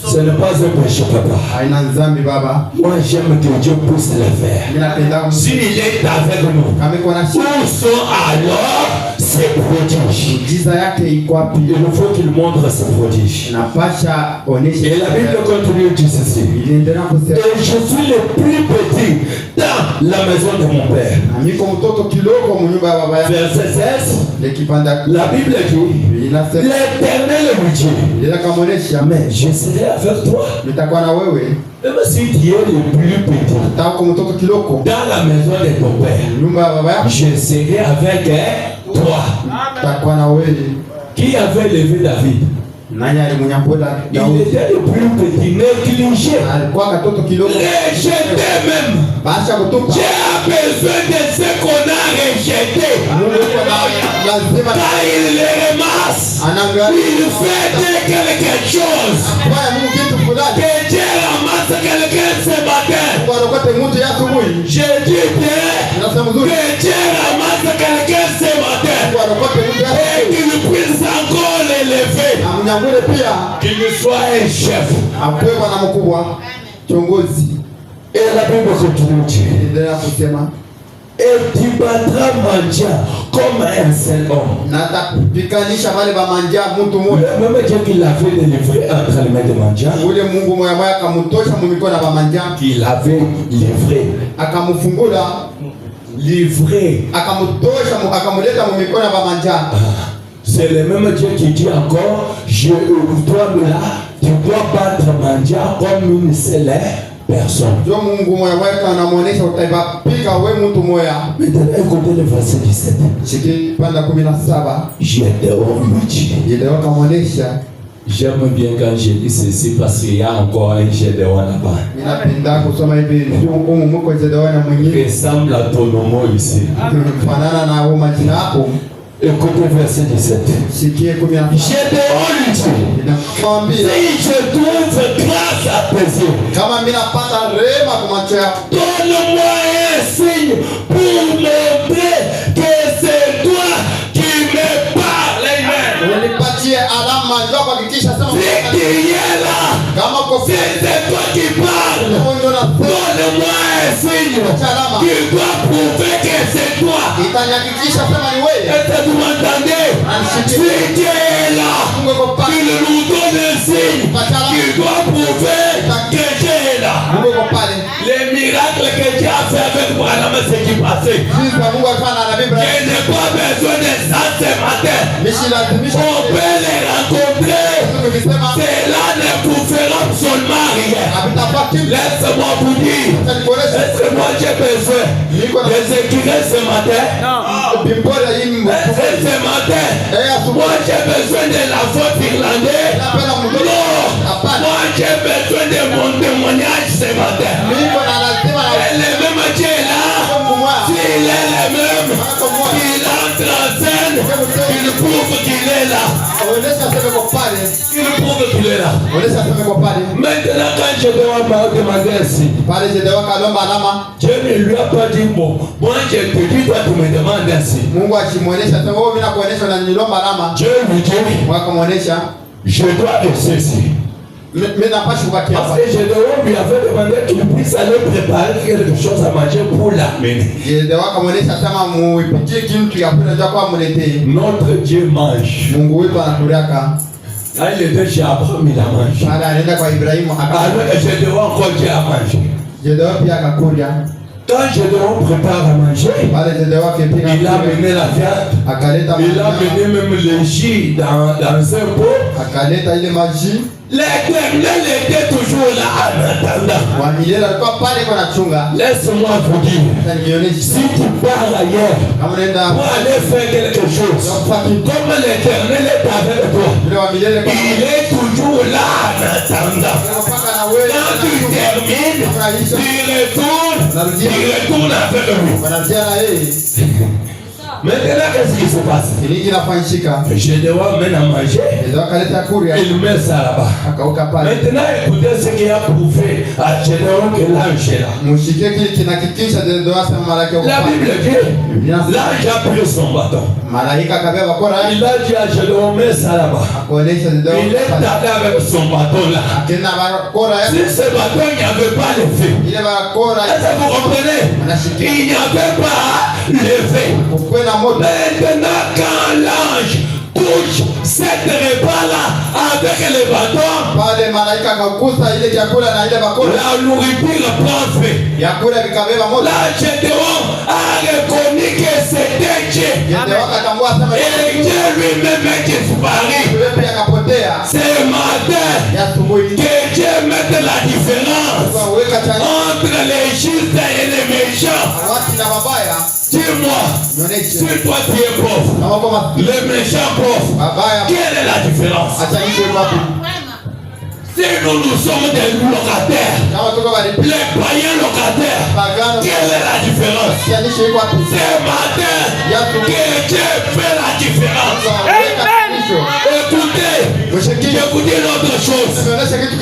Ce n'est pas un péché, papa. Haina nzambi baba. Moi, j'aime que Dieu puisse le faire. Mimi napenda S'il est avec nous, kama iko na où sont alors ses prodiges? giza yake iko wapi? Il nous faut qu'il montre ses prodiges. Napasha onesha. Et la Bible continue de dire ceci. Iliendelea kusema, Et je suis le plus petit dans la maison de mon père. na miko mtoto kiloko munyumba ya baba yangu. Verset 16. Lekipanda La Bible dit, inasema, l'Éternel lui dit, ila kamonesha mais je serai avec toi. nitakuwa na wewe. Même si tu es le plus petit Tako mtoto kiloko dans la maison de ton père, nyumba ya baba yako, je serai avec toi. nitakuwa na wewe. Qui avait levé David? Nani alimunyampola Il Daudi? était le plus petit, négligé, Alikuwa katoto kiloko. rejeté même. Basha kutupa. Dieu a besoin de ce qu'on a rejeté. Mungu yuko na lazima Quand il les ramasse, anaangalia. il fait de quelque chose. Kwa Mungu kitu fulani. Que Dieu ramasse quelqu'un ce matin. Kwa rokote mtu ya asubuhi. Je dis bien Nasema mzuri. que Dieu ramasse quelqu'un ce matin. Kwa rokote mtu ya Et asubuhi. qu'il puisse encore l'élever. Amnyangule pia. Qu'il soit un chef. Apewe bwana mkubwa. Kiongozi. Et la Bible continue de dire, Endelea kusema. et tu battras Mandia comme un seul homme. Na atapikanisha wale ba manja mtu mmoja. Le même Dieu qui l'avait délivré entre les mains de Mandia, Ule Mungu moya moya akamtosha mu mikono ya ba manja. qu'il avait livré, Akamfungula. livré. Akamtosha akamuleta mu mikono ya ba manja. C'est le même Dieu qui dit encore, toi là, tu dois battre Mandia comme une seule personne. Jo Mungu moya moya anamuonesha utaibapika wewe mtu moya. Maintenant, écoutez le verset 17. Shiki panda 17. Gédéon lui dit. Ile wakamuonesha. J'aime bien quand je dis ceci parce qu'il y a encore un Gédéon là-bas. Ninapenda kusoma hivi ndio huko mko Zedeona mwingine Ressemble à ton nom ici. fanana na huo majina hapo. Écoutez verset 17. Sikie 17. Gédéon lui dit, Ninakwambia si je trouve grâce à tes yeux, kama mimi napata rehema kwa macho yako, donne-moi un signe pour montrer que c'est toi qui me parles. Amen. unipatie alama ndio kuhakikisha sema Si tu es là, kama uko c'est toi qui parles. ndio na Donne-moi un signe signe qui doit prouver que c'est toi. Itanyakikisha sema ni wewe. Est-ce que vous m'entendez? Si Dieu est là, il nous donne un signe qui doit prouver que Dieu est là. Les miracles que Dieu a fait avec Branham, c'est qui passait. Je n'ai pas besoin de ça ce matin. On peut les rencontrer. Cela ne vous fera absolument rien. Laisse-moi vous dire. Est-ce que moi j'ai besoin de écrire ce matin? Non. Est-ce que ce matin, moi j'ai besoin de la faute irlandaise? Non. Moi j'ai besoin de mon témoignage ce matin. Et le même Dieu est là. S'il est le même, il entre en scène, il prouve qu'il est là. Il prouve qu'il est là. Maintenant quand je dois demander ainsi, Dieu ne lui a pas dit bon, moi je te dis toi tu me demandes ainsi. Dieu lui dit, je dois rester ici. Parce que Gédéon lui avait demandé qu'il puisse aller préparer quelque chose à manger pour l'amener. Notre Dieu mange. Là, il était chez Abraham, il a mangé. Alors que Gédéon encore Dieu a mangé. Quand Gédéon prépare à manger, il a mené la viande, il a mené même le jus dans un pot. L'Éternel était toujours là en attendant. Laisse-moi vous dire, si tu pars ailleurs pour aller faire quelque chose, comme l'Éternel est avec toi, il est toujours là en attendant. Quand tu termines, tu retournes avec lui. Maintenant, qu'est-ce qui se passe? Gédéon mène à manger. Il met ça là-bas. Maintenant, écoutez ce qui a prouvé à Gédéon que l'ange est là. La Bible dit, l'ange a pris son bâton. Il a dit à Gédéon, mets ça là-bas. Il est allé avec son bâton là. Si ce bâton, il n'y avait pas le feu. Est-ce que vous comprenez? Il n'y avait pas le feu. Maintenant, quand l'ange touche cette repas-là avec le bâton, la nourriture prend feu. Là, Gédéon a reconnu que c'était Dieu. Et Dieu lui-même est disparu. Ce matin, que Dieu mette la différence entre les justes et les méchants. Dis-moi, si toi tu es pauvre, le méchant pauvre, quelle est la différence? Si nous sommes des locataires, les païens locataires, quelle est la différence? Ce matin, que Dieu fait la différence. Écoutez, je vous dis l'autre chose.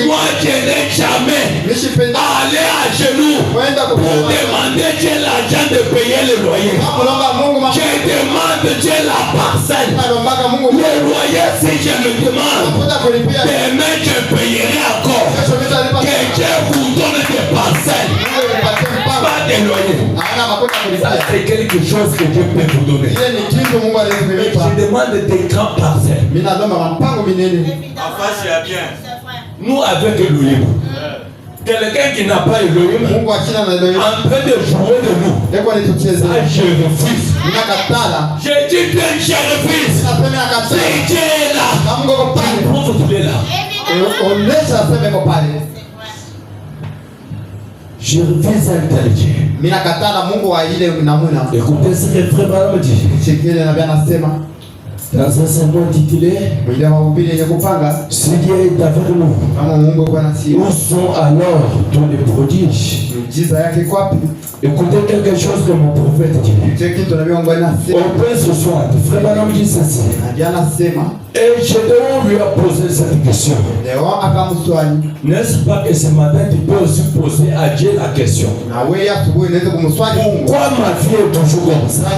Moi, je n'ai jamais allé à genoux pour demander Dieu l'argent de payer le loyer. Je demande Dieu la parcelle. Le loyer, si je le demande, demain je payerai encore. Que Dieu vous donne des parcelles, pas des loyers. Ça, c'est quelque chose que Dieu peut vous donner. Je demande des grands parcelles. Nous avec Elohim, quelqu'un qui n'a pas Elohim en train de jouer de nous, ça je refuse. Je dis bien je refuse. Si Dieu est là, il prouve qu'il est là. Je refuse un tel Dieu. Écoutez ce que frère Branham dit. Dans un sermon intitulé Si Dieu est avec nous, où sont alors tous les prodiges? Écoutez quelque chose que mon prophète dit. Au point ce soir, frère Branham dit ceci. Et Gédéon lui a posé cette question. N'est-ce pas que ce matin tu peux aussi poser à Dieu la question? Pourquoi ma vie est toujours comme ça?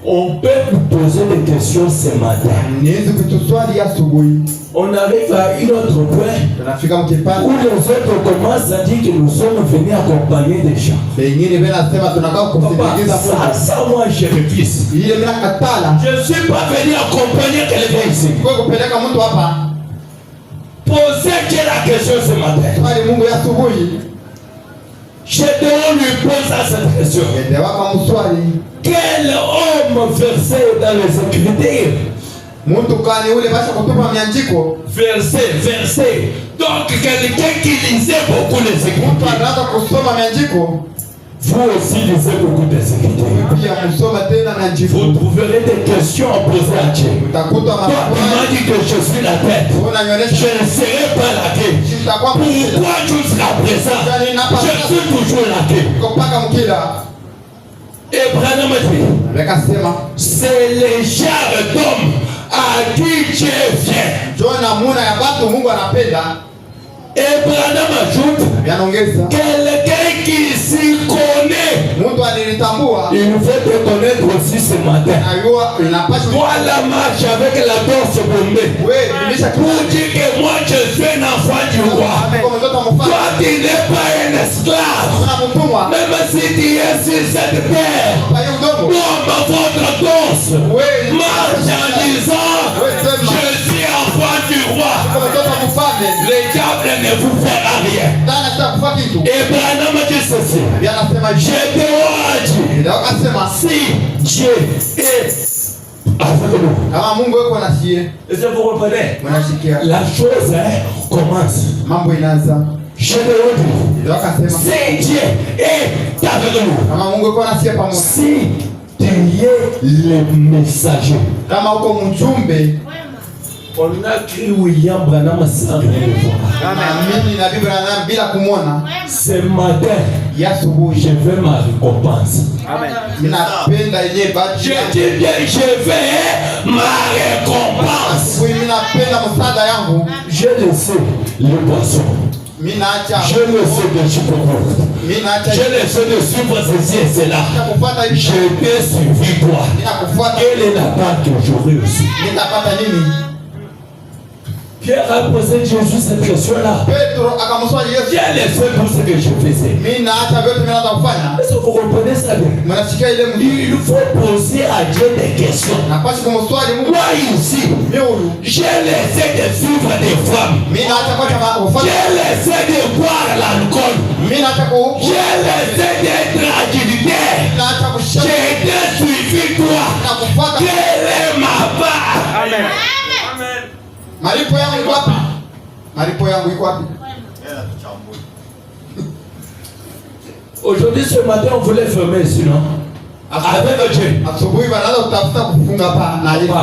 On peut vous poser des questions ce matin. Niwezi kutuswali asubuhi. On arrive à une autre point Tunafika mkipande où les autres commencent à dire que nous sommes venus accompagner des gens. wengine wanasema tunakaa kusindikiza Papa, ça moi je refuse. ile mimi nakatala. Je suis pas venu accompagner quelqu'un ici. Kwa kupeleka mtu hapa. Posez la question ce matin. Swali Mungu ya asubuhi. Je dois lui poser cette question. Ndio wapa mswali. Quel homme versé dans les Écritures? Mtu kani ule basha kutupa miandiko. Versé. Donc quelqu'un qui lisait beaucoup les Mtu Écritures. anaanza kusoma miandiko. Vous aussi lisez beaucoup des Écritures. Pia msoma tena miandiko. Vous trouverez des questions à poser à Dieu. Utakuta Toi, tu m'as maswali. dit que je suis la tête. Je Unanyonyesha ne serai pas la queue. sitakuwa Pourquoi jusqu'à présent je suis toujours la queue? mpaka mkila. Abraham a dit, Akasema c'est le genre d'homme à qui Dieu vient. Jona muna ya watu Mungu anapenda. Abraham ajoute, Yanaongeza. quelqu'un qui s'y connaît. Mtu alilitambua. Il faut te connaître aussi ce matin. Ayua inapaswa. Toi la marche avec la torse bombée. Wewe nilisha Pour dire que moi je suis un enfant du roi. Kwa mtoto mfano. Toi tu n'es pas un esclave. Kuna mtumwa. Même si tu es sur cette terre, Kwa hiyo mdomo. bombe votre torse. Wewe Marche en disant, je suis enfant du roi. kwa mtoto mfano. Le diable ne vous fera rien. Tana sitakufa kitu. Abraham a dit ceci. Yanasema Je te dis, ndio akasema si Dieu est avec nous. kama Mungu yuko na sie. Est-ce que vous comprenez? Mnashikia. La chose commence. Mambo inaanza. Je te dis, Ndio akasema si Dieu est avec nous, kama Mungu yuko na sie pamoja. si tu es le messager. Kama uko mjumbe. On a cru William Branham sans rien voir. Kama mimi na Biblia na bila kumwona. Ce matin, Ya asubuhi. je veux ma récompense. Ninapenda yenyewe baadhi. Je dis bien, je veux ma récompense. Mimi napenda msaada yangu. Je le sais, le poisson. Mimi naacha. Je le sais de Chicago. Mimi naacha. Je le sais de suivre ceci et cela. Nitakufuata hivi. Je t'ai suivi toi. Ninakufuata. Quelle est la part que j'aurai aussi? Nitapata nini? Pierre a posé Jésus cette question-là. Petro akamswali Yesu. J'ai laissé tout ce que je faisais. Mimi naacha vyote mimi naanza kufanya. Est-ce que vous comprenez ça bien? Mnasikia ile mtu. Il faut poser à Dieu des questions. Napaswa kumswali Mungu. Moi ici, Mimi huyu. j'ai laissé de suivre des femmes. Mimi naacha kwa chama ufanye. J'ai laissé de boire l'alcool. Mimi naacha ku. J'ai laissé d'être agilitaire. Naacha kushika. J'ai été suivi toi. Nakufuata. Quelle est ma part? Amen. Malipo yangu iko wapi? Malipo yangu iko wapi? Aujourd'hui, ce matin, on voulait fermer ici, non? Avec Dieu. Asubuhi wanaanza kutafuta kufunga pa na Yesu.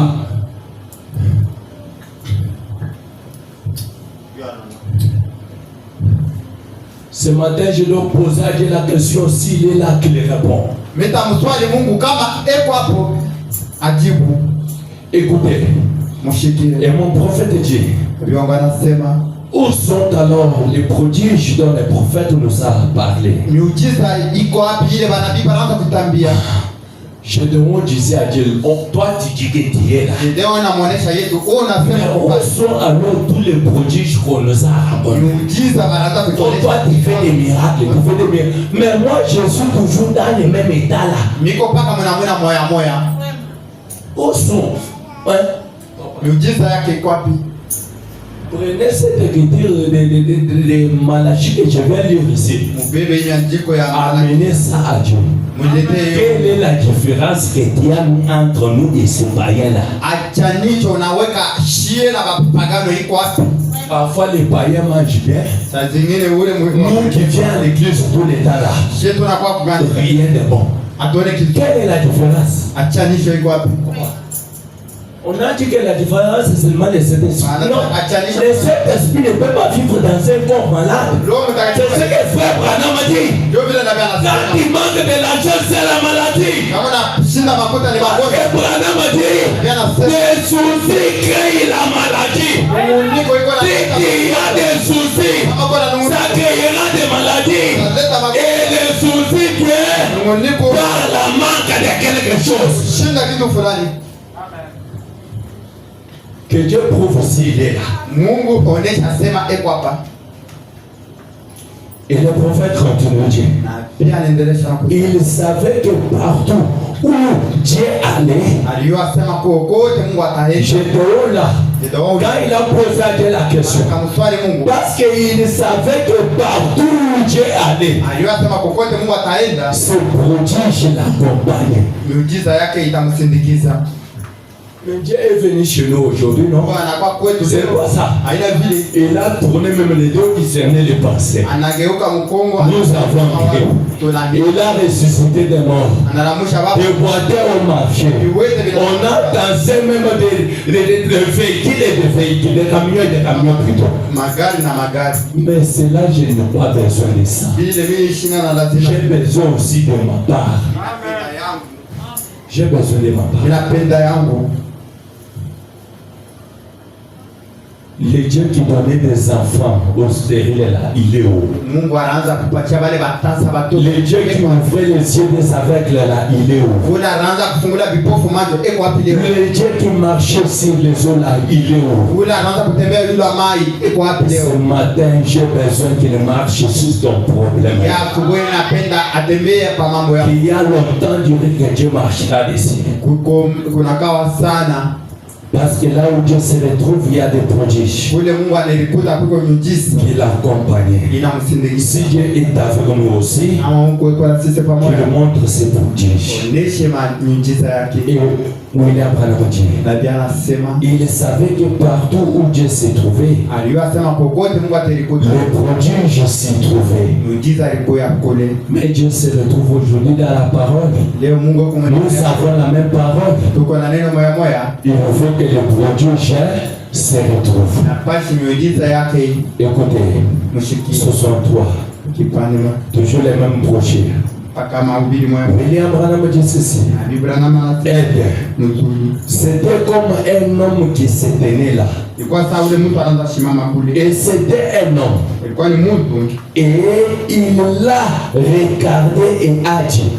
Ce matin, je dois poser à Dieu la question s'il est là qu'il répond. Nitamswali Mungu kama eko hapo ajibu. Écoutez, Mshikile. et mon prophète dit, Biblia anasema où sont alors les prodiges dont les prophètes nous ont parlé? miujiza iko wapi ile manabii wanaanza kutambia. Gédéon disait à Dieu, toi tu dis que tu es là. Ndio anamuonesha Yesu, unasema Mais où kwa sont alors tous les prodiges qu'on nous a racontés? miujiza wanaanza Toi kutuonesha. tu fais des miracles, tu fais des miracles. Mais moi je suis toujours dans le même état là. Niko paka mwanamwena moya moya. Où sont? Ouais. Miujiza yake iko wapi? Prenez cette écriture de Malachie que je viens lire ici. Mubebe hii andiko ya Amenez ça à Dieu. Mletee Quelle est la différence que Dieu a mis entre nous et ces païens-là? achanicho unaweka shie na mapagano iko wapi? Parfois les païens mangent bien. Saa zingine ule Nous qui viens à l'église tout le temps là, shie tunakuwa kugani. rien de bon. Atuone kitu. Quelle est la différence? Achanisho iko wapi? On a dit que la différence c'est seulement le Saint-Esprit. Non, le Saint-Esprit ne peut pas vivre dans un corps malade. Roho C'est ce Mtakatifu. que frère Branham a dit. Ndio vile nabii Quand anasema. il manque de l'argent, c'est la maladie. Kama unashinda makuta ni magonjwa. Et Branham a dit, Nabii anasema les soucis créent la maladie. niko iko na Si il y a des soucis, kama kuna ça créera des maladies. naleta magonjwa. Et les soucis viennent Niko par la manque de quelque chose. Shinda kitu fulani. Que Dieu prouve aussi il est là. Mungu onesha sema eko hapa. Et le prophète continue de dire. Pia anaendelea hapo. Il savait que partout où Dieu allait, Aliyua sema kokote Mungu ataenda. Gédéon là, quand il a posé à Dieu la question, Akamswali Mungu. parce qu'il savait que partout où Dieu allait, Aliyua sema kokote Mungu ataenda. ce prodige l'accompagnait. Miujiza yake itamsindikiza. Mais Dieu est venu chez nous aujourd'hui, non? C'est quoi ça? Il a tourné même les deux qui cernaient les pensées. Nous avons prié. Il a ressuscité des morts. Des boiteurs ont marché. On a dansé même des véhicules, des camions et des camions plutôt. Mais cela, je n'ai pas besoin de ça. J'ai besoin aussi de ma part. J'ai besoin de ma part. Le Dieu qui donnait des enfants aux stériles là, il est où? Le Dieu qui ouvrait les yeux des aveugles là, il est où? Le Dieu qui marchait sur les eaux là, il est où? Ce matin, j'ai besoin qu'il marche sur ton problème. Il y a longtemps duré que Dieu marchera ici. Parce que là où Dieu se retrouve, il y a des prodiges qui l'accompagnent. Si Dieu est avec nous aussi, qu'il montre ses prodiges. Et William Branham dit, il savait que partout où Dieu s'est trouvé, le prodige s'y trouvait. Mais Dieu se retrouve aujourd'hui dans la parole. Nous avons la même parole. Il faut que le prodige se retrouve. Écoutez, ce sont toi. Toujours les mêmes projets. William Branham dit ceci. C'était comme un homme qui se tenait là. Et c'était un homme. Et il l'a regardé et a dit.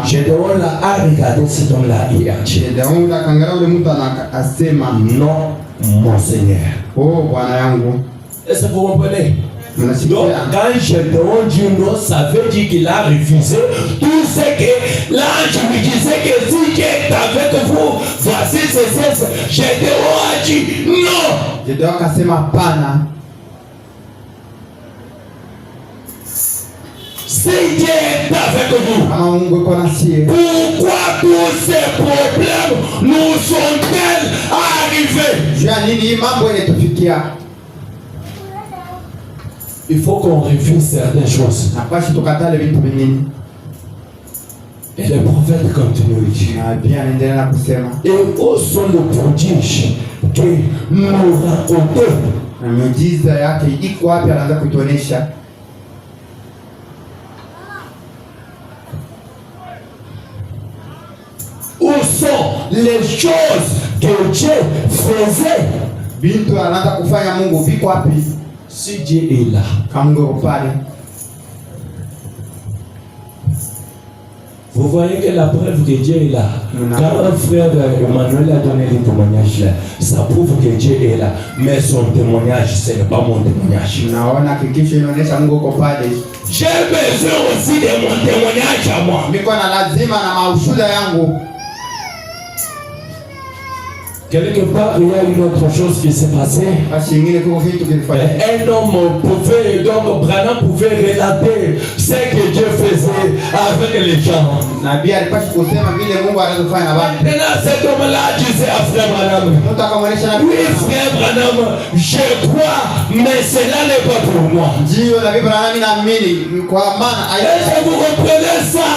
Gédéon a regardé cet homme-là et a dit. Non, mon Seigneur. Est-ce que vous comprenez? Donc, quand Gédéon dit non, ça veut dire qu'il a refusé tout ce que l'ange lui disait que si Dieu est avec vous, voici c'est. Gédéon a dit non. Gédéon akasema pana. Si Dieu est avec vous, pourquoi tous ces problèmes nous sont-ils arrivés? Il faut qu'on refuse certaines choses. Et le prophète continue. Et où sont les prodiges que nous racontons? Où sont les choses que Dieu faisait? Si Dieu est là, vous voyez que la preuve que Dieu est là. Quand un frère Emmanuel a donné le témoignage là, ça prouve que Dieu est là. Mais son témoignage, ce n'est pas mon témoignage. J'ai besoin aussi de mon témoignage à moi. Quelque part, il y a une autre chose qui s'est passée. Un homme pouvait, donc Branham pouvait relater ce que Dieu faisait avec les gens. Maintenant, cet homme-là disait à frère Branham, oui, frère Branham, je crois, mais cela n'est pas pour moi. Est-ce que vous comprenez ça?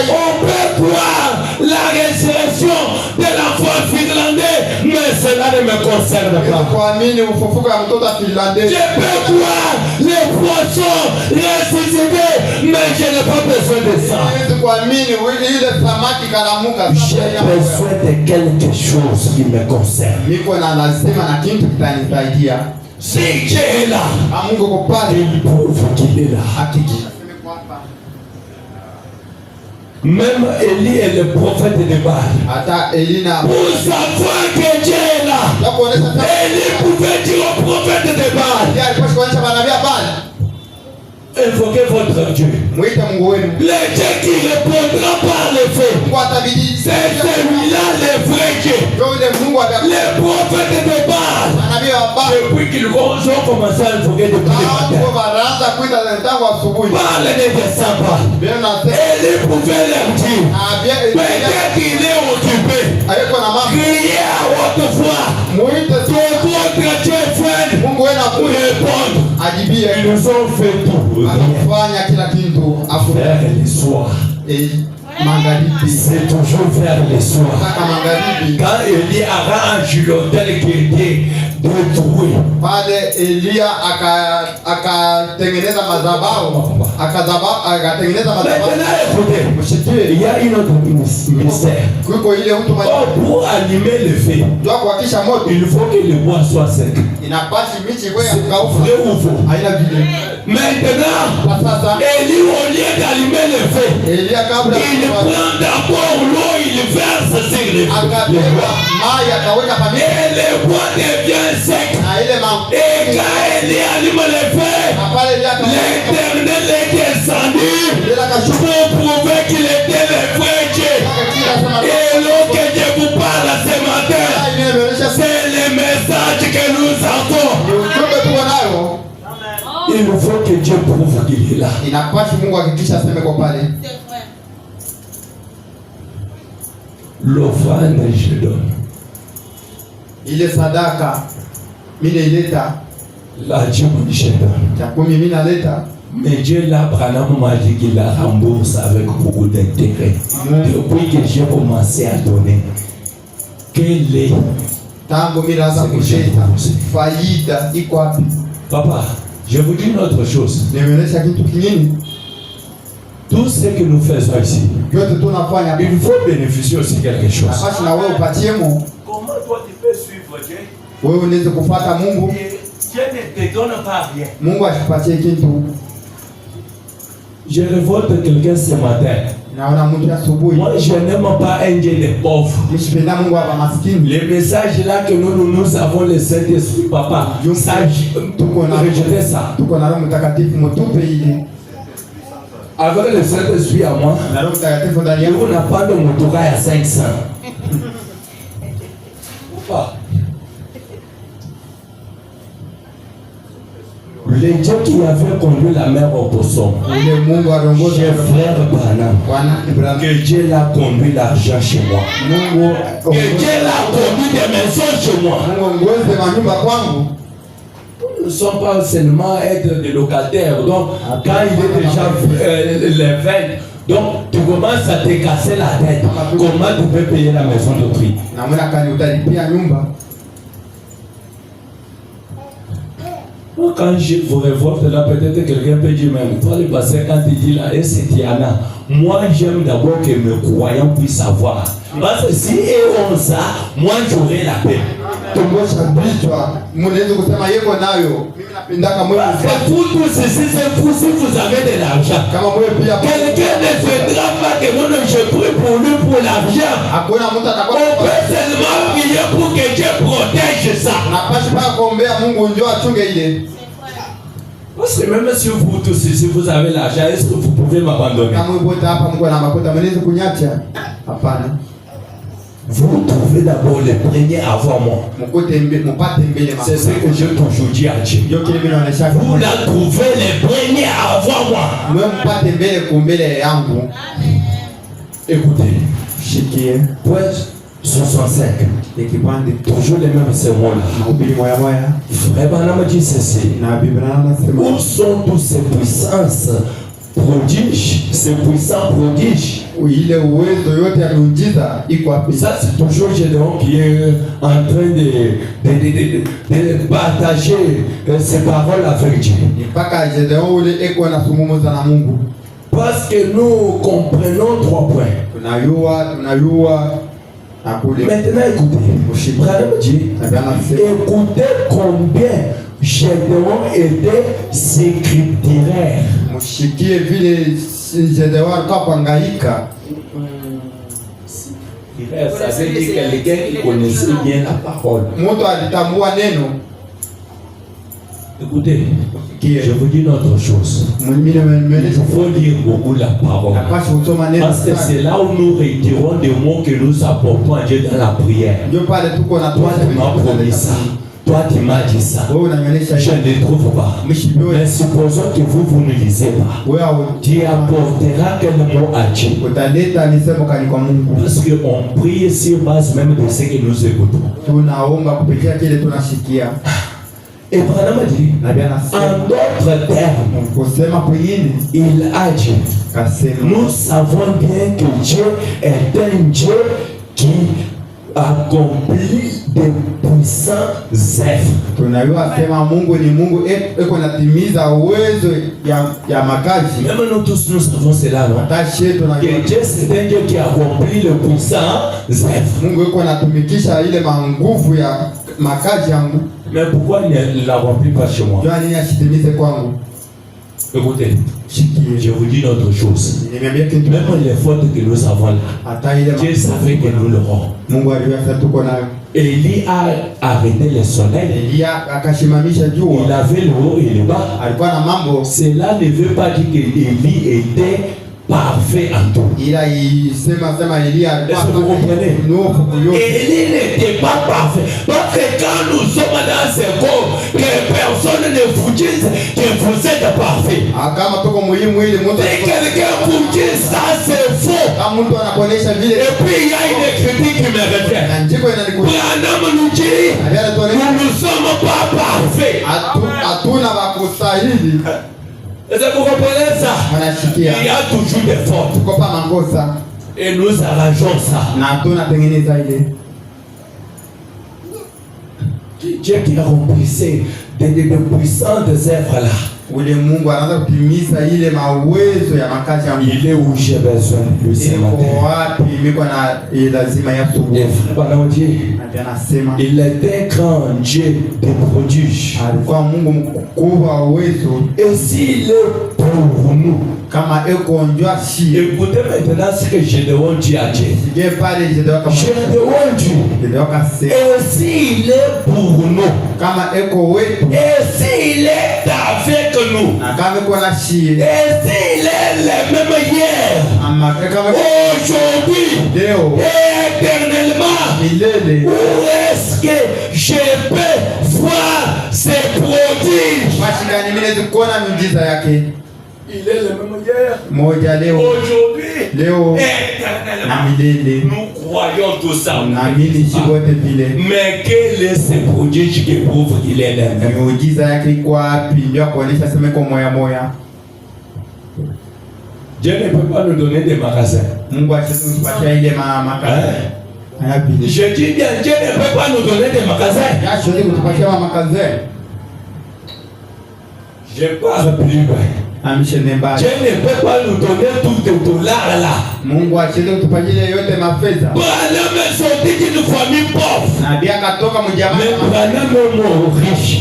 On peut croire la résurrection de l'enfant finlandais, mais cela ne me concerne pas. Je peux croire les poissons ressuscités, mais je n'ai pas besoin de ça. J'ai besoin de quelque chose qui me concerne. Si Dieu est là, il prouve qu'il est là. Même Élie est le prophète de Baal. Hata Elina Pour savoir que Dieu est là. Élie pouvait dire au prophète de Baal, invoquez votre Dieu. Le Dieu qui répondra par le feu. C'est celui-là le vrai Dieu. Les prophètes de Baal, depuis qu'ils ont commencé à invoquer depuis le matin, Baal ne descend pas. Élie pouvait leur dire, peut-être qu'il est occupé. Criez à haute voix. Que votre Dieu vienne pour répondre. Ils nous ont fait tout. Vers le soir. C'est toujours vers le soir. Quand Élie a un Gilottel qui était détruit, maintenant écoutez, il y a une autre mystère. Pour allumer le feu, il faut que le bois soit sec. C'est vrai ou faux? Maintenant, Élie, au lieu d'allumer le feu, il prend d'abord l'eau, il verse sur le bois. Et le bois devient sec. Et quand Élie allume le feu, l'Éternel est descendu pour prouver qu'il était le vrai Dieu. Et l'eau que Dieu vous parle ce matin, c'est le message que nous avons. Il faut que Dieu prouve qu'il est là. L'offrande je donne. Ile sadaka mimi naileta. La Dieu je donne. Chakumi mimi naleta. Mais Dieu là, Branham m'a dit qu'il la rembourse avec beaucoup d'intérêt. Depuis que j'ai commencé à donner, quel est tangu mimi naanza kuleta faida iko wapi? Papa, je vous dis une autre chose. Nimeonyesha kitu kingine. Tout ce que nous faisons ici, il faut bénéficier aussi quelque chose. Comment toi tu peux suivre Dieu? Dieu ne te donne pas rien. Je révolte quelqu'un ce matin. Moi, je n'aime pas un Dieu des pauvres. Les messages là que nous avons le Saint-Esprit, papa, ça, rejetez ça. Avec le Saint-Esprit à moi, on n'a pas de motorail à 500. Pourquoi? Le Dieu qui avait conduit la mer au poisson, j'ai frère Branham, que Dieu l'a conduit l'argent chez moi, que Dieu l'a conduit des maisons chez moi. Nous ne sommes pas seulement être des locataires. Donc, quand il est déjà les 20, donc tu commences à te casser la tête. Comment tu peux payer la maison d'autrui? Quand je vous révolte là, peut-être quelqu'un peut dire même, toi le pasteur quand il dit là, et c'est Tiana, moi j'aime d'abord que mes croyants puissent savoir. Parce que si eux ont ça, moi j'aurai la paix. Pour tous ceci, c'est vous si vous avez de l'argent. Quelqu'un ne fera pas que moi je prie pour lui pour l'argent. On peut seulement prier pour que Dieu protège ça. Parce que même si vous tous si vous avez l'argent, est-ce que vous pouvez m'abandonner? Vous trouvez d'abord le premier avant moi. C'est ce que je toujours dit à Dieu. Vous la trouvez le premier avant moi. Écoutez, Poète 65. Toujours les mêmes sermons-là. Frère Branham dit ceci. Où sont tous ces puissances prodiges, ces puissants prodiges? Ça c'est toujours Gédéon qui est en train de partager ses paroles avec Dieu. Parce que nous comprenons 3 points. Maintenant écoutez, Branham dit, écoutez combien Gédéon était scripturaire. Ça veut dire quelqu'un qui connaissait bien la parole. Mtu alitambua neno. Écoutez, je vous dis une autre chose. Il faut lire beaucoup la parole. Parce que c'est là où nous retirons des mots que nous apportons à Dieu dans la prière. Toi, tu m'as promis ça. Toi, tu m'as dit ça. Je ne trouve pas. Mais supposons que vous ne lisez pas. Tu apporteras quel mot à Dieu? Parce qu'on prie sur base même de ce que nous écoutons. Et Branham a dit, en d'autres termes, il a dit, nous savons bien que Dieu est un Dieu qui accomplit des puissantes œuvres. Tunajua sema Mungu ni Mungu eko natimiza uwezo ya makazi. Même nous tous nous savons cela, non? Que Dieu c'est un Dieu qui accomplit les puissantes œuvres. Mungu eko natumikisha ile manguvu ya makazi yangu. Mais pourquoi il ne l'accomplit pas chez moi? Écoutez, je vous dis une autre chose. Même les fautes que nous avons là, Dieu savait que nous l'aurons. Élie a arrêté le soleil. Il avait le haut et le bas. Cela ne veut pas dire qu'Élie était parfait en tout. Est-ce que vous comprenez? Élie n'était pas parfait. Parce que quand nous sommes dans ce corps, que personne ne vous dise que vous êtes parfait. Et quelqu'un vous dit ça c'est faux. Et puis il y a une critique qui me revient. Branham nous dit, nous ne sommes pas parfaits. Est-ce que vous comprenez ça? Il y a toujours des fautes. Et nous arrangeons ça. Dieu qui a remplissé des puissantes œuvres là. Il est où j'ai besoin de lui ce matin. Il était grand Dieu de prodiges. Et s'il est pour nous, écoutez maintenant ce que Gédéon dit à Dieu. Gédéon dit, et s'il est pour nous, et s'il est avec nous, et s'il est le même hier, aujourd'hui et éternellement, où est-ce que je peux voir ces prodiges? Il est le même hier, aujourd'hui, éternellement. Nous croyons tout ça. Mais quel est ce prodige qui prouve qu'il est le même? Dieu ne peut pas nous donner des magasins. Je dis bien, Dieu ne peut pas nous donner des magasins. Je parle plus loin. Dieu ne peut pas nous donner tout le dollar là. Branham est sorti d'une famille pauvre. Mais Branham est riche.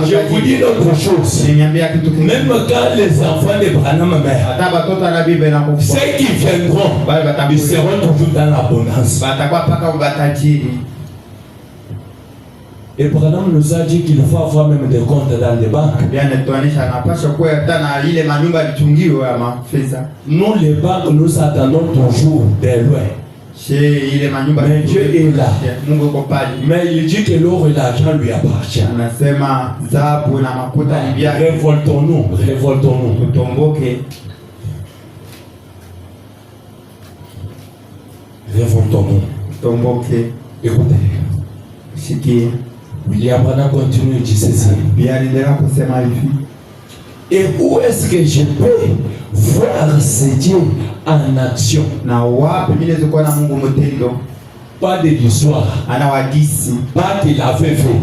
Je vous dis autre chose. Même quand les enfants de Branham meurent, ceux qui viendront, ils seront toujours dans l'abondance. Et Branham nous a dit qu'il faut avoir même des comptes dans les banques. Nous, les banques, nous attendons toujours de loin. Mais Dieu est là. Mais il dit que l'or et l'argent lui appartient. Révoltons-nous. Révoltons-nous. Écoutez. William Branham continue de dire ceci. Et où est-ce que je peux voir ce Dieu en action? Pas de l'histoire. Pas qu'il avait fait.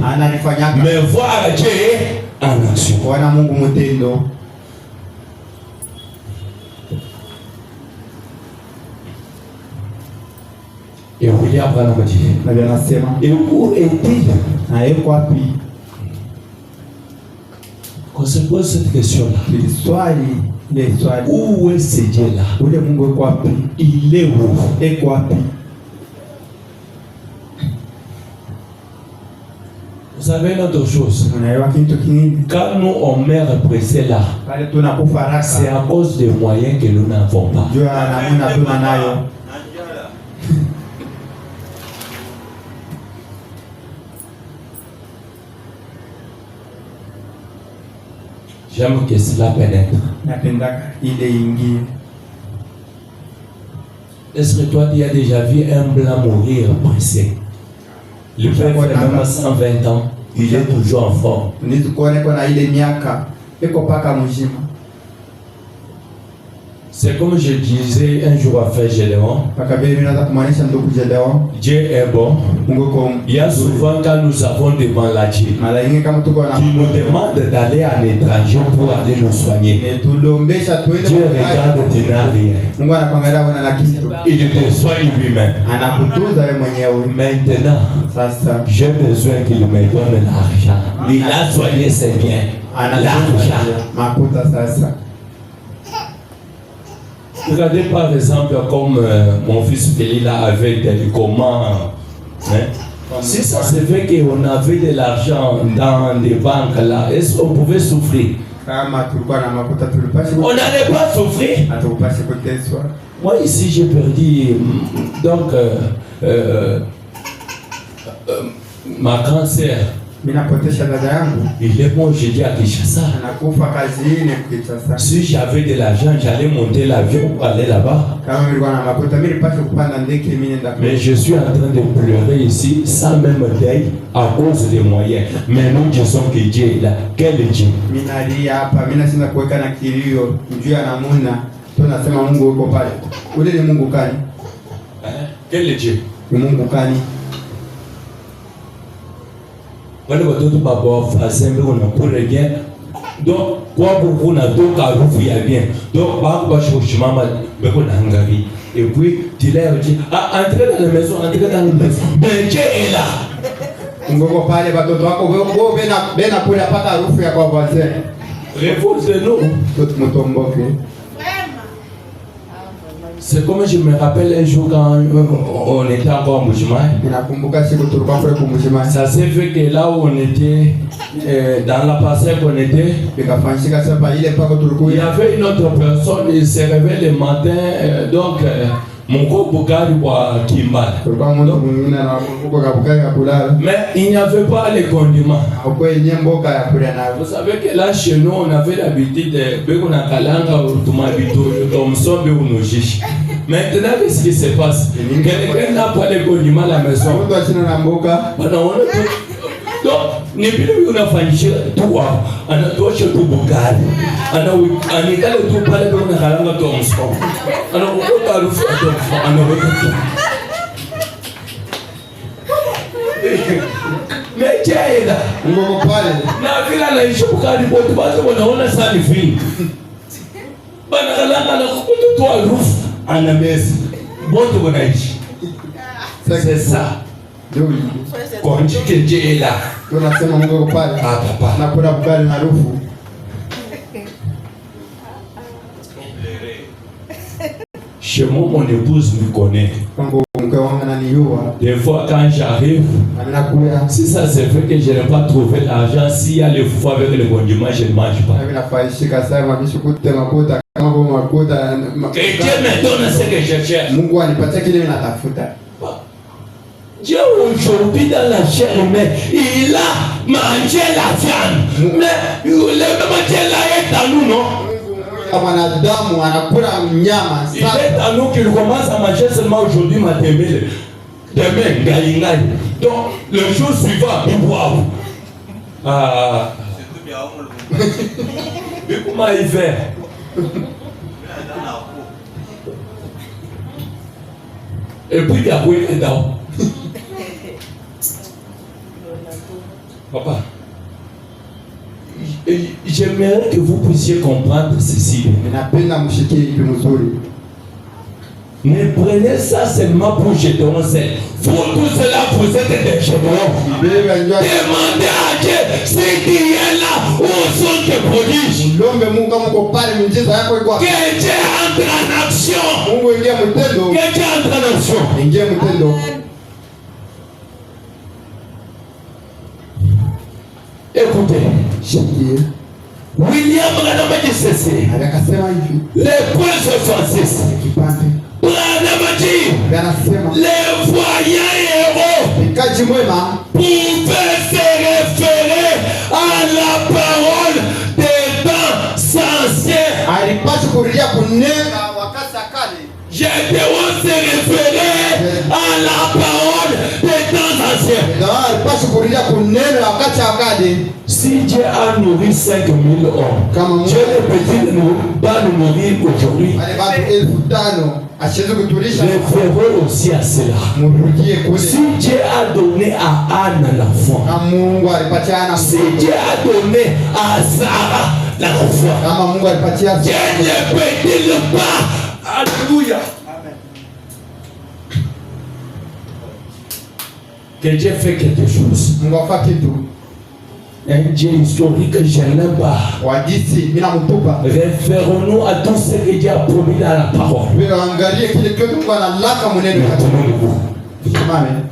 Mais voir Dieu en action. Et William Branham dit, et où est-il? Qu'on se pose cette question-là. Ile swali. Où est ce Dieu-là? Ule Mungu yuko wapi? Il est où? Eko wapi? Vous savez une autre chose. Unaelewa kitu kingine? Quand nous on meurt pressé là, Pale tunakufa haraka. c'est à cause des moyens que nous n'avons pas. Jua namuna tuna nayo. J'aime que cela pénètre. Napendaka ile ingie. Est-ce que toi tu as déjà vu un blanc mourir pressé? Le père fait même à 120 ans, il est toujours en forme. Nizi kuone kwa na ile miaka eko paka mzima. C'est comme je disais un jour à Frère Gédéon, Paka vile ninaanza kumaanisha ndugu Gedeon. Dieu est bon. Mungu kwa Il y a souvent quand nous avons devant la Dieu, mara nyingi kama tuko na qui nous demande d'aller à l'étranger pour aller nous soigner. tulombesha tuende Dieu regarde, tu n'as rien. Mungu anakuangalia una na kitu. Il te soigne lui-même. Anakutunza wewe mwenyewe. Maintenant, Sasa j'ai besoin qu'il me donne l'argent. Il a soigné ses biens. L'argent. makuta sasa. Regardez par exemple comme mon fils Félix avait dit comment. Si ça se fait qu'on avait de l'argent dans des banques là, est-ce qu'on pouvait souffrir? Kama tulikuwa na makuta tulipasha. On n'allait pas souffrir. Atukupasha kuteswa. Moi ici j'ai perdu donc ma grand-sœur. Mimi napotesha dada yangu. Il est bon, je dis à Kinshasa. Anakufa kazini Kinshasa. Si j'avais de l'argent, j'allais monter l'avion pour aller là-bas. Kama nilikuwa na makuta mimi nilipasha kupanda ndege mimi nenda. Mais je suis en train de pleurer ici sans même deuil à cause des moyens. Mais nous disons que Dieu est là. Quel Dieu? Mimi nalia hapa, mimi nasema kuweka na kilio, njoo ya namuna. Tunasema Mungu yuko pale. Ule ni Mungu kani? Quel Dieu? Ni Mungu kani? Wale watoto baba fasembe unakula bien. Donc quoi pour vous na donc à vous ya bien. Donc ba chimama beko na ngari. Et puis tu l'as dit entrer dans la maison, entrer dans la maison. Ben Dieu est là. Mungu yuko pale, watoto wako wewe bena kula paka harufu ya kwa wazee. Révoltez-nous. Tout mtomboke. C'est comme je me rappelle un jour quand on était encore en Mouchimai. Ninakumbuka siku tulikuwa kule kumjima. Ça s'est fait que là où on était, dans la parcelle qu'on était, Ikafanyika sasa ile pako tulikuwa. il y avait une autre personne, il se réveille le matin, donc mon Bukari wa Kimbala. Tulikuwa mmoja mwingine na huko kabukari ya kulala. Mais il n'y avait pas les condiments. Hapo yenyewe mboka ya kula nayo. Vous savez que là chez nous, on avait l'habitude de Bekuna Kalanga ou Tumabito, Tomsombe ou Nojish. Maintenant, qu'est-ce qui se passe? Quelqu'un n'a pas les condiments à la maison. Mtu achina na mboka. Wanaona tu. Donc, ni vile unafanyisha tu hapo. Anatosha tu Bukari. Anikale tu pale Bekuna Kalanga Tomsombe. Anakuta harufu ya Tomsombe. Anaweka tu. Mais Dieu est là. Mungu yuko pale. Na vile anaishi Bukari bote basi wanaona sana ni vingi. Bana Kalanga na kukuta tu harufu. Ana mesi. Bote wanaishi. C'est ça. Ndio. Quand Dieu est là. Tunasema Mungu yuko pale. Ah papa. Na kuna bukari na harufu. Chez moi, mon épouse me connaît. Mungu mke wangu ananijua. Des fois, quand j'arrive, Anakuya. si ça se fait que je n'ai pas trouvé l'argent, s'il y a le foie avec le condiment, je ne mange pas. Mimi nafaishika sana mabisho kute makuta kama kwa makuta. Que Dieu me donne ce que je cherche. Mungu anipatie kile mimi natafuta. Dieu aujourd'hui dans la chair humaine, il a mangé la viande. Mais le même Dieu là est à nous, non? Mwanadamu anakula mnyama Il est à nous qu'il commence à manger seulement aujourd'hui, demain, galingai. Donc, le jour suivant, il boit. Ah. Et comment il fait? Et puis, il y a quoi dedans? Papa, j'aimerais que vous puissiez comprendre ceci. Ninapenda mshike hivi mzuri. Ne prenez ça seulement pour Gédéon seul. Pour tout cela, vous êtes des Gédéons. Demandez à Dieu ce qui est là, où sont tes prodige. Mulombe Mungu kama uko pale miujiza yako iko. Que Dieu entre en action. Mungu ingia mtendo. Que Dieu entre en action. Ingia mtendo. Écoutez. Shikia. William Ranamajisese. Akasema hivi. Les points se choisissent. Kipande. Les voyants héros pouvaient se référer à la parole des temps anciens. Je dois se référer à la parole des temps anciens. Si Dieu a nourri 5000 hommes, Dieu ne peut pas nous nourrir aujourd'hui. Référons aussi à cela. Si Dieu a donné à Anne l'enfant, si Dieu a donné à Sarah l'enfant, Dieu ne peut-il pas. Alléluia. Que Dieu fait quelque chose. Un Dieu historique, je n'aime pas. Référons-nous à tout ce que Dieu a promis dans la parole. Amen.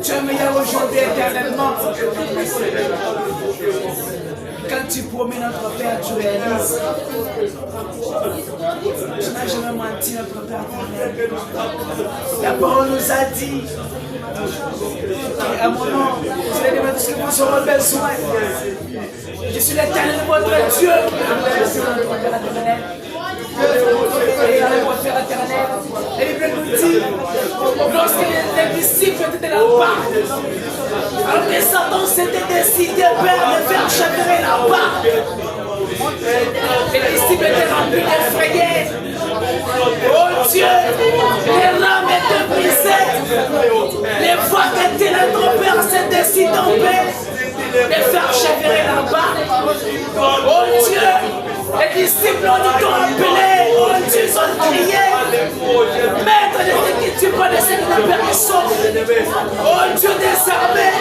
Tu es meilleur aujourd'hui éternellement. Quand tu promets notre Père, tu réalises. Tu n'as jamais menti, notre Père éternel. La parole nous a dit, à mon nom, je vais demander ce que vous aurez besoin. Je suis l'éternel, votre Dieu. Je suis notre Père éternel. Et notre Père éternel. Et la Bible nous dit, lorsque les disciples étaient là-bas, alors que Satan s'était décidé, Père, de faire chavirer là-bas, les disciples étaient remplis d'effrayés. Oh Dieu, les rames étaient brisées. Les voix que notre Père s'est décidé en paix de faire chavirer là-bas. Oh Dieu, les disciples ont appelé, oh Dieu, ils ont crié. Maître de l'écriture, pas de cette apparition. Oh Dieu des armées,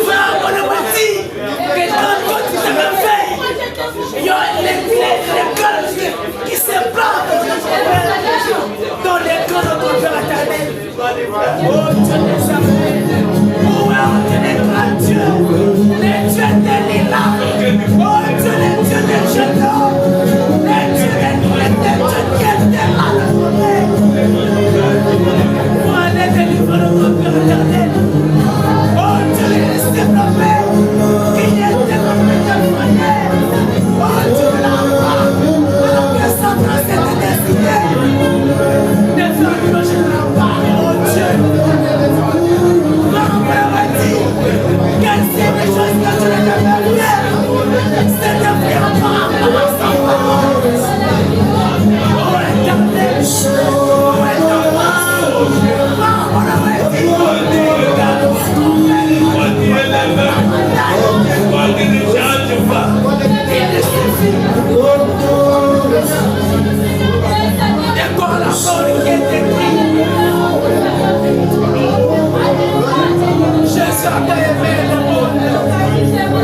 frère, on nous dit que quand tu te réveilles, il y a les cœurs qui se battent dans les cœurs de notre Père éternel. Oh Dieu des armées, où est notre Dieu, les dieux de l'Ila, oh Dieu, les dieux de Génon, les dieux de Dieu qui étaient là pour nous délivrer notre Père éternel.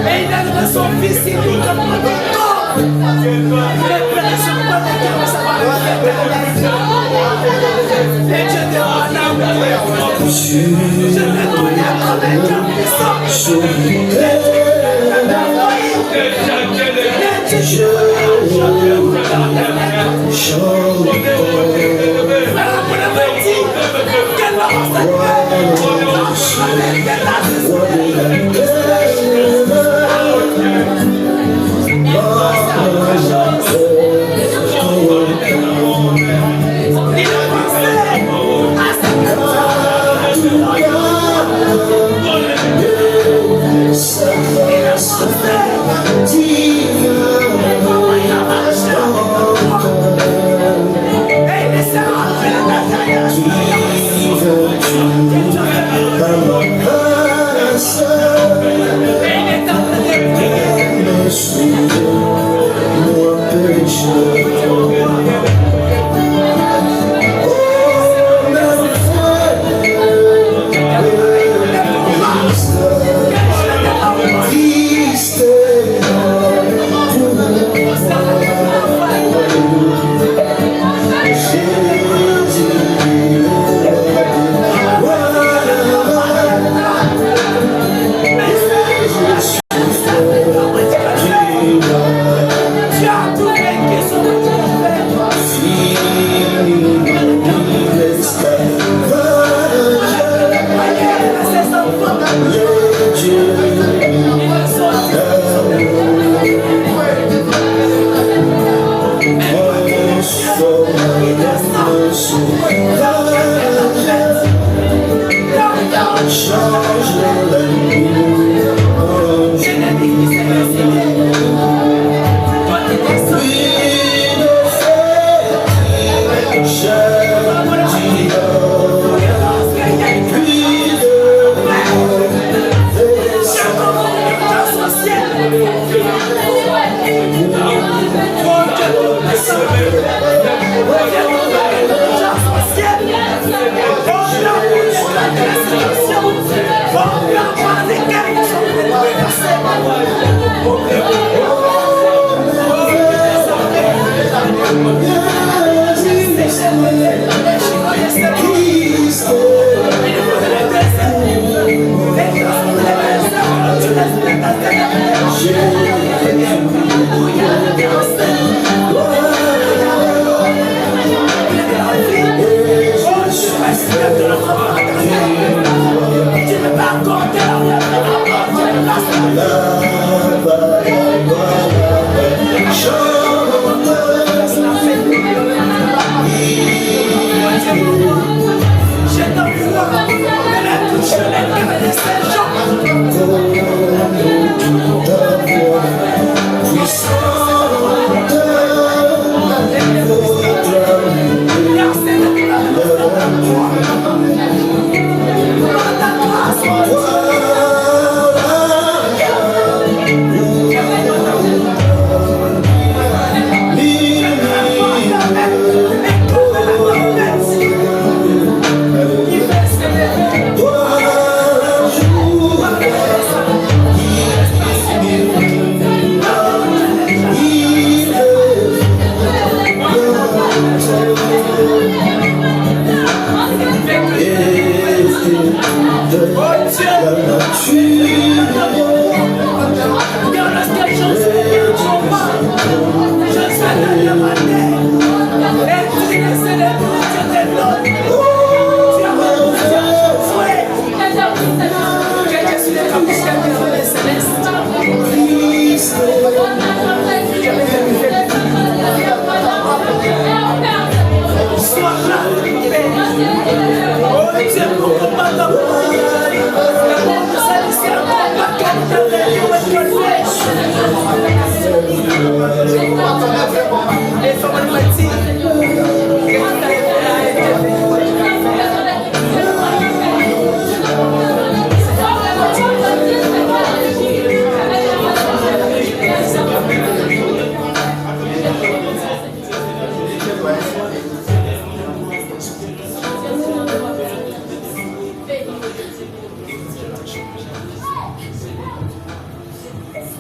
Et il a son fils, il dit comme corps. Il est prêt sur quoi de Dieu, ça va le faire. Et Dieu te rend je te connais avec un puissant.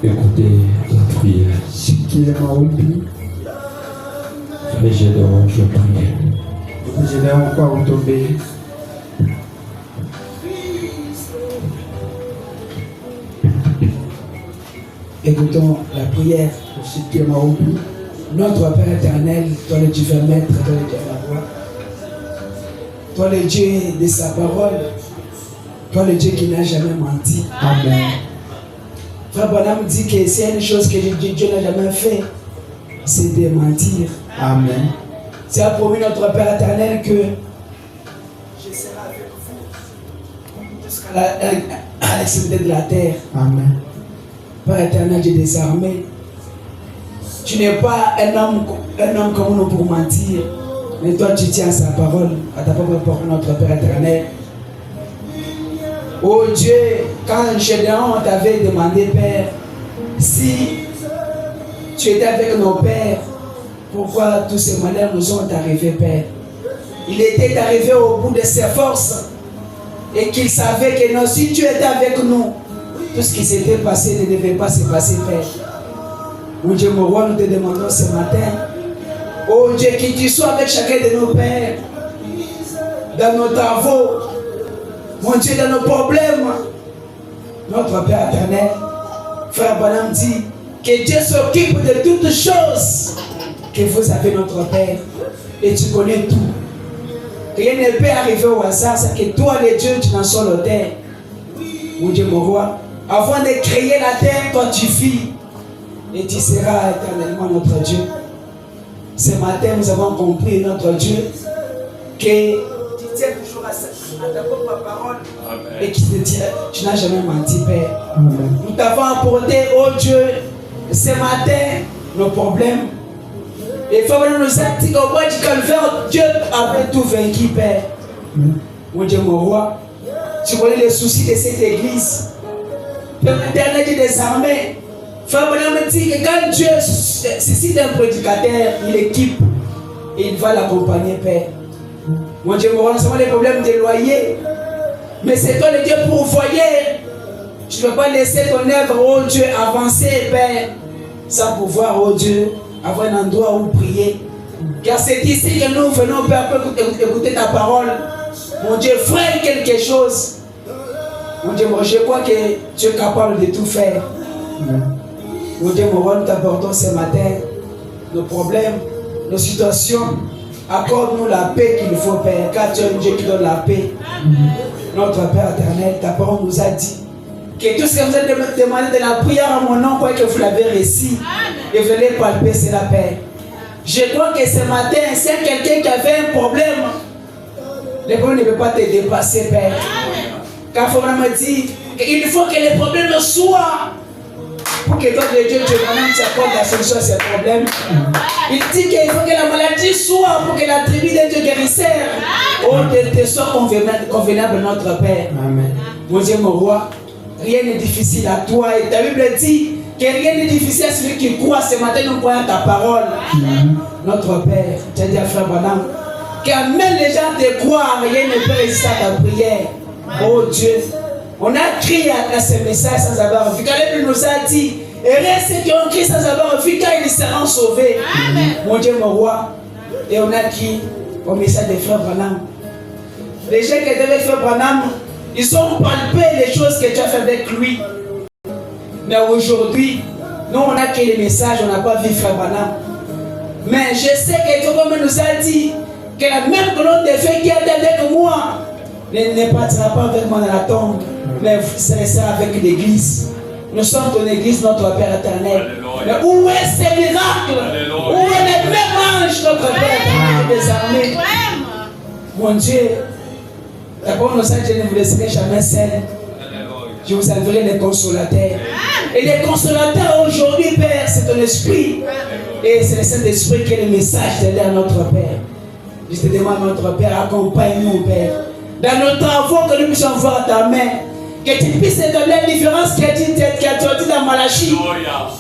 Écoutez la prière. Les Gédéons qui ont prié. Écoutons la prière pour ceux qui m'ont oublié. Notre Père éternel, toi le Dieu maître, toi le Dieu de la roi, toi le Dieu de sa parole, toi le Dieu qui n'a jamais menti. Amen. Frère Branham dit que c'est une chose que Dieu n'a jamais fait, c'est de mentir. Amen. C'est a promis notre Père éternel que je serai avec vous jusqu'à l'extrémité de la terre. Amen. Père éternel, Dieu des armées, tu n'es pas un homme comme nous pour mentir, mais toi tu tiens sa parole, à ta propre parole, notre Père éternel. Oh Dieu, quand Gédéon t'avait demandé, Père, si tu étais avec nos pères, pourquoi tous ces malheurs nous sont arrivés, Père? Il était arrivé au bout de ses forces et qu'il savait que non, si tu étais avec nous, tout ce qui s'était passé ne devait pas se passer, Père. Mon Dieu, mon roi, nous te demandons ce matin, oh Dieu, que tu sois avec chacun de nos pères, dans nos travaux, mon Dieu, dans nos problèmes. Notre Père éternel, Frère Branham dit que Dieu s'occupe de toutes choses, que vous avez notre Père, et tu connais tout. Rien ne peut arriver au hasard, c'est que toi, le Dieu, tu n'en sors l'auteur. Mon Dieu, mon roi, avant de créer la terre, toi tu fis, et tu seras éternellement notre Dieu. Ce matin, nous avons compris, notre Dieu, que tu tiens toujours à ta propre parole. Amen. Et que tu n'as jamais menti, Père. Amen. Nous t'avons apporté, oh Dieu, ce matin, nos problèmes. Et Frère nous a dit qu'au bout du calvaire, Dieu avait tout vaincu, Père. Mon Dieu, mon roi, tu connais les soucis de cette église. Père éternel des armées, Frère me dit que quand Dieu suscite un prédicateur, il équipe et il va l'accompagner, Père. Mon Dieu, mon roi, nous avons des problèmes de loyer, mais c'est toi le Dieu pourvoyeur. Tu ne peux pas laisser ton œuvre, oh Dieu, avancer, Père, sans pouvoir, oh Dieu, avoir un endroit où prier. Car c'est ici que nous venons, Père, pour écouter ta parole. Mon Dieu, frère quelque chose. Mon Dieu, je crois que tu es capable de tout faire. Mon Dieu, mon roi, nous t'apportons ce matin nos problèmes, nos situations. Accorde-nous la paix qu'il faut, Père, car tu es un Dieu qui donne la paix. Notre Père éternel, ta parole nous a dit que tout ce que vous avez demandé de la prière à mon nom, quoi que vous l'avez réussi, et vous allez palper, c'est la paix. Je crois que ce matin, c'est quelqu'un qui avait un problème. Le problème ne peut pas te dépasser, Père. Car il faut vraiment dire qu'il faut que les problèmes soient pour que toi, le Dieu, tu apportes la solution à ces problèmes. Il dit qu'il faut que la maladie soit pour que la tribu de Dieu guérisseur, oh, te soit convenable, notre Père. Amen. Mon Dieu, mon roi, rien n'est difficile à toi. Et ta Bible dit que rien n'est difficile à celui qui croit. Ce matin, nous croyons ta parole. Notre Père, tu as dit à Frère Branham, qu'amène les gens te croire, rien ne peut résister à ta prière. Oh Dieu, on a crié à ce message sans avoir vu. Quand la Bible nous a dit, et reste qui ont crié sans avoir vu, car ils seront sauvés. Amen. Mon Dieu, mon roi, et on a crié au message de Frère Branham. Les gens qui étaient avec Frère Branham, ils ont palpé les choses que tu as fait avec lui. Mais aujourd'hui, nous on a crié les messages, on n'a pas vu Frère Branham. Mais je sais que Dieu comme nous a dit, que la même colonne de feu qui est avec moi ne partira pas avec moi dans la tombe, mais sera avec l'église. Nous sommes ton église, notre Père éternel. Mais où est ce miracle? Où est le même ange, notre Père éternel des armées? Mon Dieu, d'abord nous a dit, je ne vous laisserai jamais seul. Je vous enverrai les consolateurs. Et les consolateurs aujourd'hui, Père, c'est ton esprit. Et c'est le Saint-Esprit qui est le message de notre Père. Je te demande, notre Père, accompagne-nous, Père. Dans nos travaux, que nous puissions voir ta main. Que tu puisses établir la différence qui a dit dans Malachie.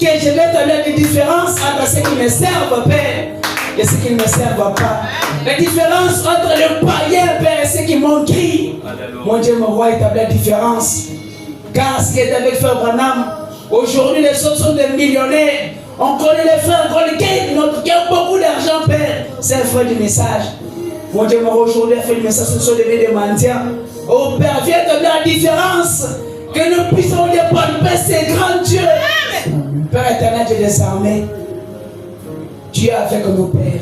Que je vais établir la différence entre ceux qui me servent, Père, et ceux qui ne me servent pas. La différence entre le païen, Père, et ceux qui m'ont crié. Mon Dieu, mon roi, établit la différence. Car ce qui est avec Frère Branham, Aujourd'hui, les autres sont des millionnaires. On connaît les frères, on connaît qui ont beaucoup d'argent, Père. C'est un frère du message. Mon Dieu, aujourd'hui, a fait le message, ce sont des mendiants. Oh Père, viens donner la différence. Que nous puissions dépendre, Père, c'est grand Dieu. Père éternel, Dieu des armées, tu es avec nos pères.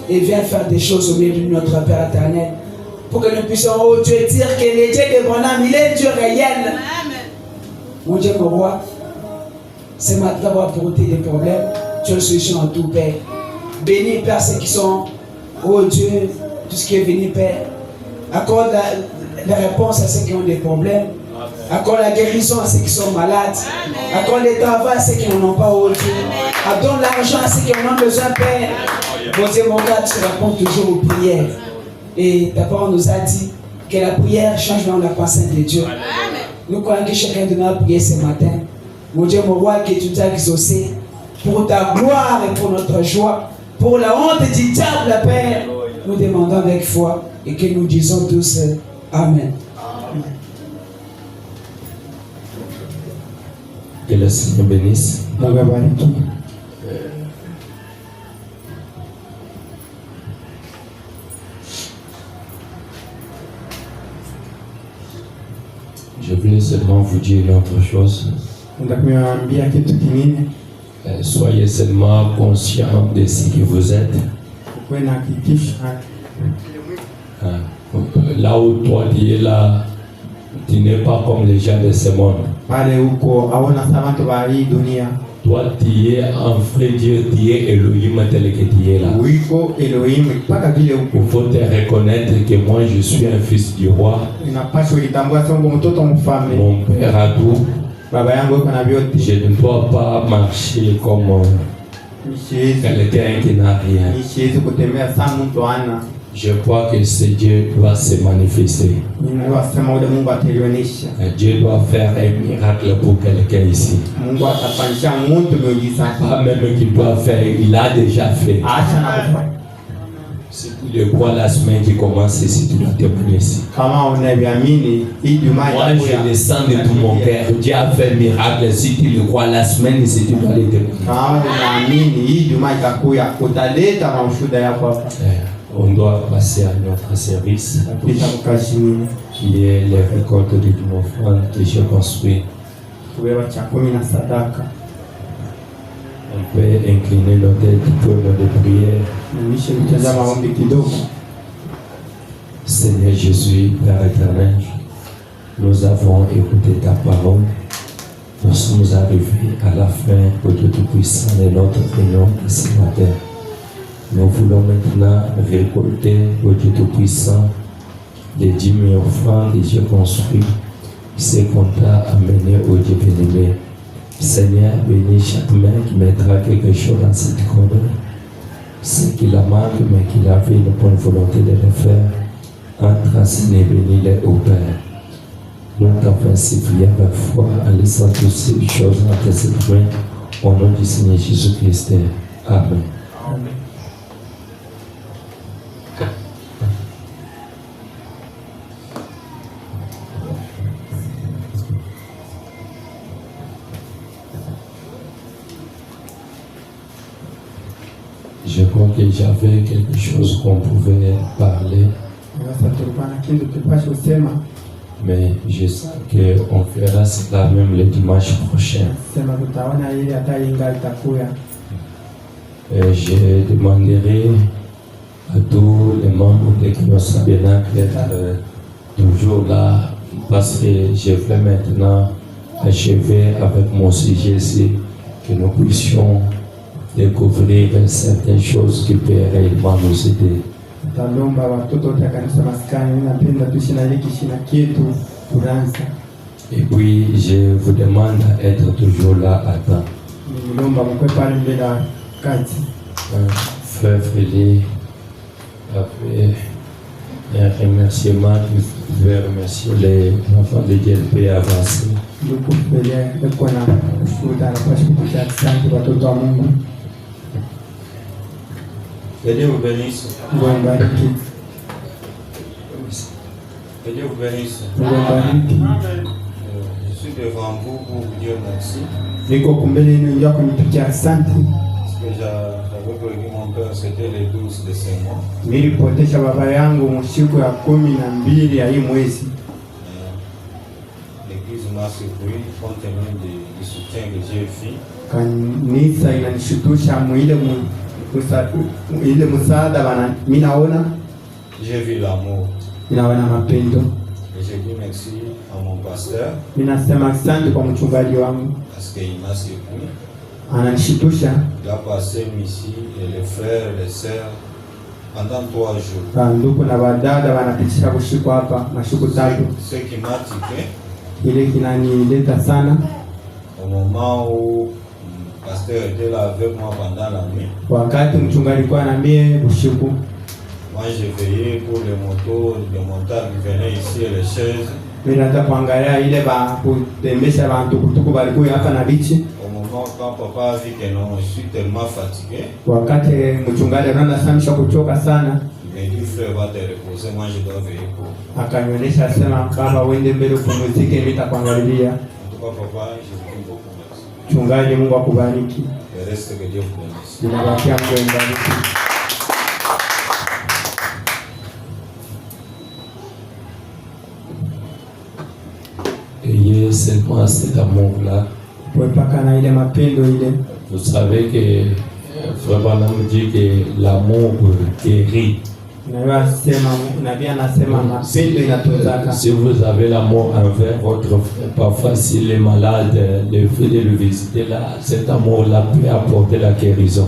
Et viens faire des choses au milieu de notre Père éternel. Pour que nous puissions, oh Dieu, dire que le Dieu de Bonhomme, il est Dieu réel. Mon Dieu, mon roi, c'est maintenant d'avoir porté des problèmes. Tu as une solution en tout, Père. Bénis, Père, ceux qui sont, oh Dieu, tout ce qui est béni, Père. Accorde la réponse à ceux qui ont des problèmes. Accorde la guérison à ceux qui sont malades. Accorde le travail à ceux qui n'en ont pas, oh Dieu. Donne l'argent à ceux qui en ont besoin, Père. Mon Dieu, mon gars, tu réponds toujours aux prières. Et ta parole nous a dit que la prière change dans la pensée de Dieu. Nous croyons que chacun de nous a prié ce matin. Mon Dieu, mon roi, que tu nous as exaucé pour ta gloire et pour notre joie, pour la honte du diable, Père. Nous demandons avec foi et que nous disons tous Amen. Que le Seigneur bénisse. Je voulais seulement vous dire une autre chose. Soyez seulement conscient de ce que vous êtes. Là où toi tu es là, tu n'es pas comme les gens de ce monde. Toi tu es un vrai Dieu, tu es Elohim tel que tu es là. Il faut te reconnaître que moi je suis un fils du roi. Mon père a tout. Je ne dois pas marcher comme quelqu'un qui n'a rien. Je crois que ce Dieu doit se manifester. Dieu doit faire un miracle pour quelqu'un ici. Pas même qu'il doit faire, il a déjà fait. Si tu le crois la semaine qui commence ici, tu dois témoigner ici. Moi, je le sens de tout mon cœur. Dieu a fait un miracle. Si tu le crois la semaine ici, tu dois le témoigner. On doit passer à notre service, qui est les récoltes de mon offrande que j'ai construit. On peut incliner nos têtes pour nos prières. Seigneur Jésus, Père éternel, nous avons écouté ta parole. Nous sommes arrivés à la fin au Dieu Tout-Puissant de notre réunion de ce matin. Nous voulons maintenant récolter au Dieu Tout-Puissant les 10 000 offrandes que j'ai construites. C'est qu'on t'a amené au Dieu béni. Seigneur, bénis chaque main qui mettra quelque chose dans cette corde. Ce qui la manque, mais qui avait une bonne volonté de le faire, entre enseigner et bénis-les au Père. Nous t'avons ainsi prié avec foi en laissant toutes ces choses entre ses mains. Au nom du Seigneur Jésus-Christ. Amen. Amen. Je crois que j'avais quelque chose qu'on pouvait parler. Mais je sais qu'on fera cela même le dimanche prochain. Et je demanderai à tous les membres de Kinosa Benak d'être toujours là, parce que je vais maintenant achever avec mon sujet ici, que nous puissions découvrir certaines choses qui peuvent réellement nous aider. Et puis je vous demande d'être toujours là à temps. Frère Frédéric après un remerciement, vous pouvez remercier les enfants de DLP avancés. Que Dieu vous bénisse. Que Dieu vous bénisse. Je suis devant vous pour vous dire merci. Niko kumbele yenu ndio kunipikia asante. Parce que j'avais perdu mon père, c'était le 12 de ce mois. Nilipotesha baba yangu msiku ya 12 ya hii mwezi. L'église m'a surpris compte tenu du soutien que j'ai fait. Kanisa inanishutusha ile msaada bana mimi naona. J'ai vu l'amour. Ninaona mapendo. Et j'ai dit merci à mon pasteur. Ninasema asante kwa mchungaji wangu. Parce qu'il m'a surpris. Ananishutusha. Il a passé ici et les frères, les sœurs pendant 3 jours. Ndugu na wadada wanapitisha kushiku hapa mashuku 3. Ce qui m'a tiqué. Ile kinanileta sana. Au moment où le pasteur était là avec moi pendant la nuit. Wakati mchungaji alikuwa anambie ushiku. Moi j'ai veillé pour les motos, les motards qui venaient ici et les chaises. Mimi nataka kuangalia ile ba kutembesha bantu kutuku balikuwa hapa na bichi. Au moment quand papa a vu que non, je suis tellement fatigué. Wakati mchungaji anaona samsha kuchoka sana. Il m'a dit frère va te reposer, moi je dois veiller pour. Akanionyesha sema baba uende mbele upumzike, mimi nitakuangalilia. En tout cas papa, je vous prie beaucoup merci. Mchungaji, Mungu akubariki. Le reste que Dieu vous bénisse. Ninabakia Mungu akubariki. Ayez seulement cet amour-là. Vous savez que Frère Branham dit que l'amour guérit. Si vous avez l'amour envers votre frère, parfois s'il est malade, le fait de le visiter là, cet amour-là peut apporter la guérison.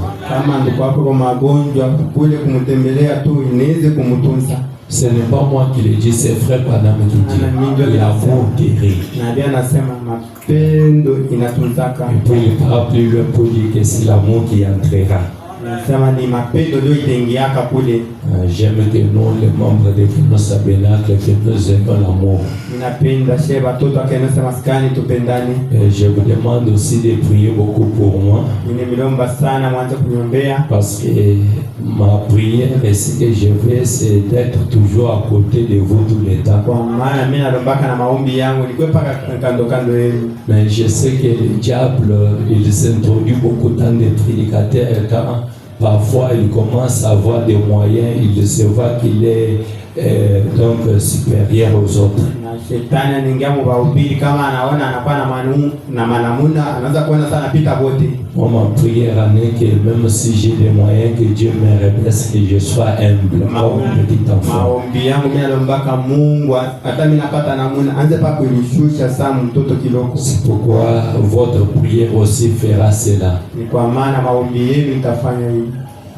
Ce n'est pas moi qui le dis, c'est Frère Branham qui dit. L'amour guérit. Et puis il parle plus loin pour dire que c'est l'amour qui entrera. J'aime que nous, les membres de Kenosa Benacle, que nous aimons l'amour. Et je vous demande aussi de prier beaucoup pour moi. Parce que ma prière, et ce que je fais, c'est d'être toujours à côté de vous tout le temps. Mais je sais que le diable, il s'introduit beaucoup dans des prédicateurs quand parfois il commence à avoir des moyens, il se voit qu'il est donc supérieur aux autres. Moi, ma prière est que même si j'ai des moyens, que Dieu me remercie, que je sois humble comme un petit enfant. C'est pourquoi votre prière aussi fera cela.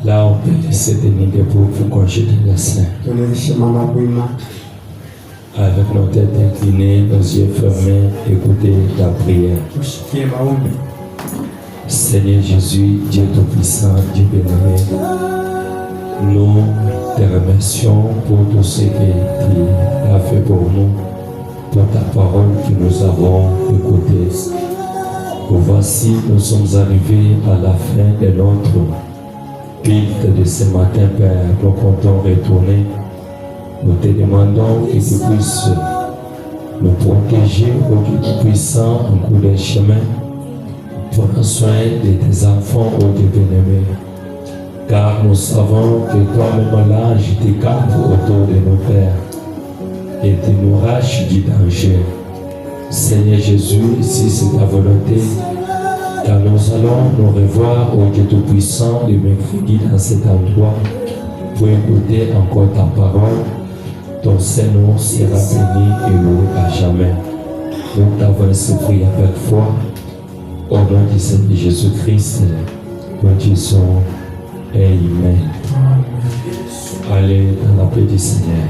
Là, on peut laisser des minutes pour vous conjeter le sein. Avec nos têtes inclinées, nos yeux fermés, écoutez la prière. Seigneur Jésus, Dieu Tout-Puissant, Dieu béni, nous te remercions pour tout ce que tu as fait pour nous, pour ta parole que nous avons écoutée. Voici, nous sommes arrivés à la fin de notre culte de ce matin, Père. Nous comptons retourner. Nous te demandons que tu puisses nous protéger, ô Dieu Tout-Puissant, en cours de chemin. Prends soin de tes enfants, ô Dieu bien-aimé. Car nous savons que toi-même l'ange te campe autour de nos pères et te nous rache du danger. Seigneur Jésus, si c'est ta volonté, car nous allons nous revoir, ô Dieu Tout-Puissant, le mercredi dans cet endroit pour écouter encore ta parole. Ton Saint-Nom sera béni et loué à jamais. Nous t'avons ainsi prié avec foi. Au nom du Seigneur Jésus-Christ, nous disons Amen. Allez dans la paix du Seigneur.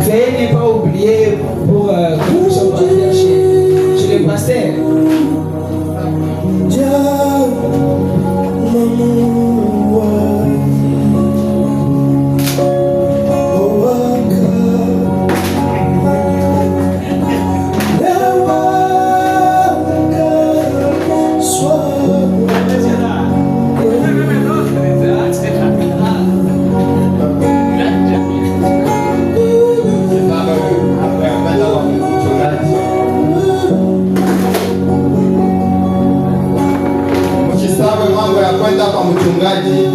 Veuillez ne pas oublier pour que nous sommes chercher kwa mchungaji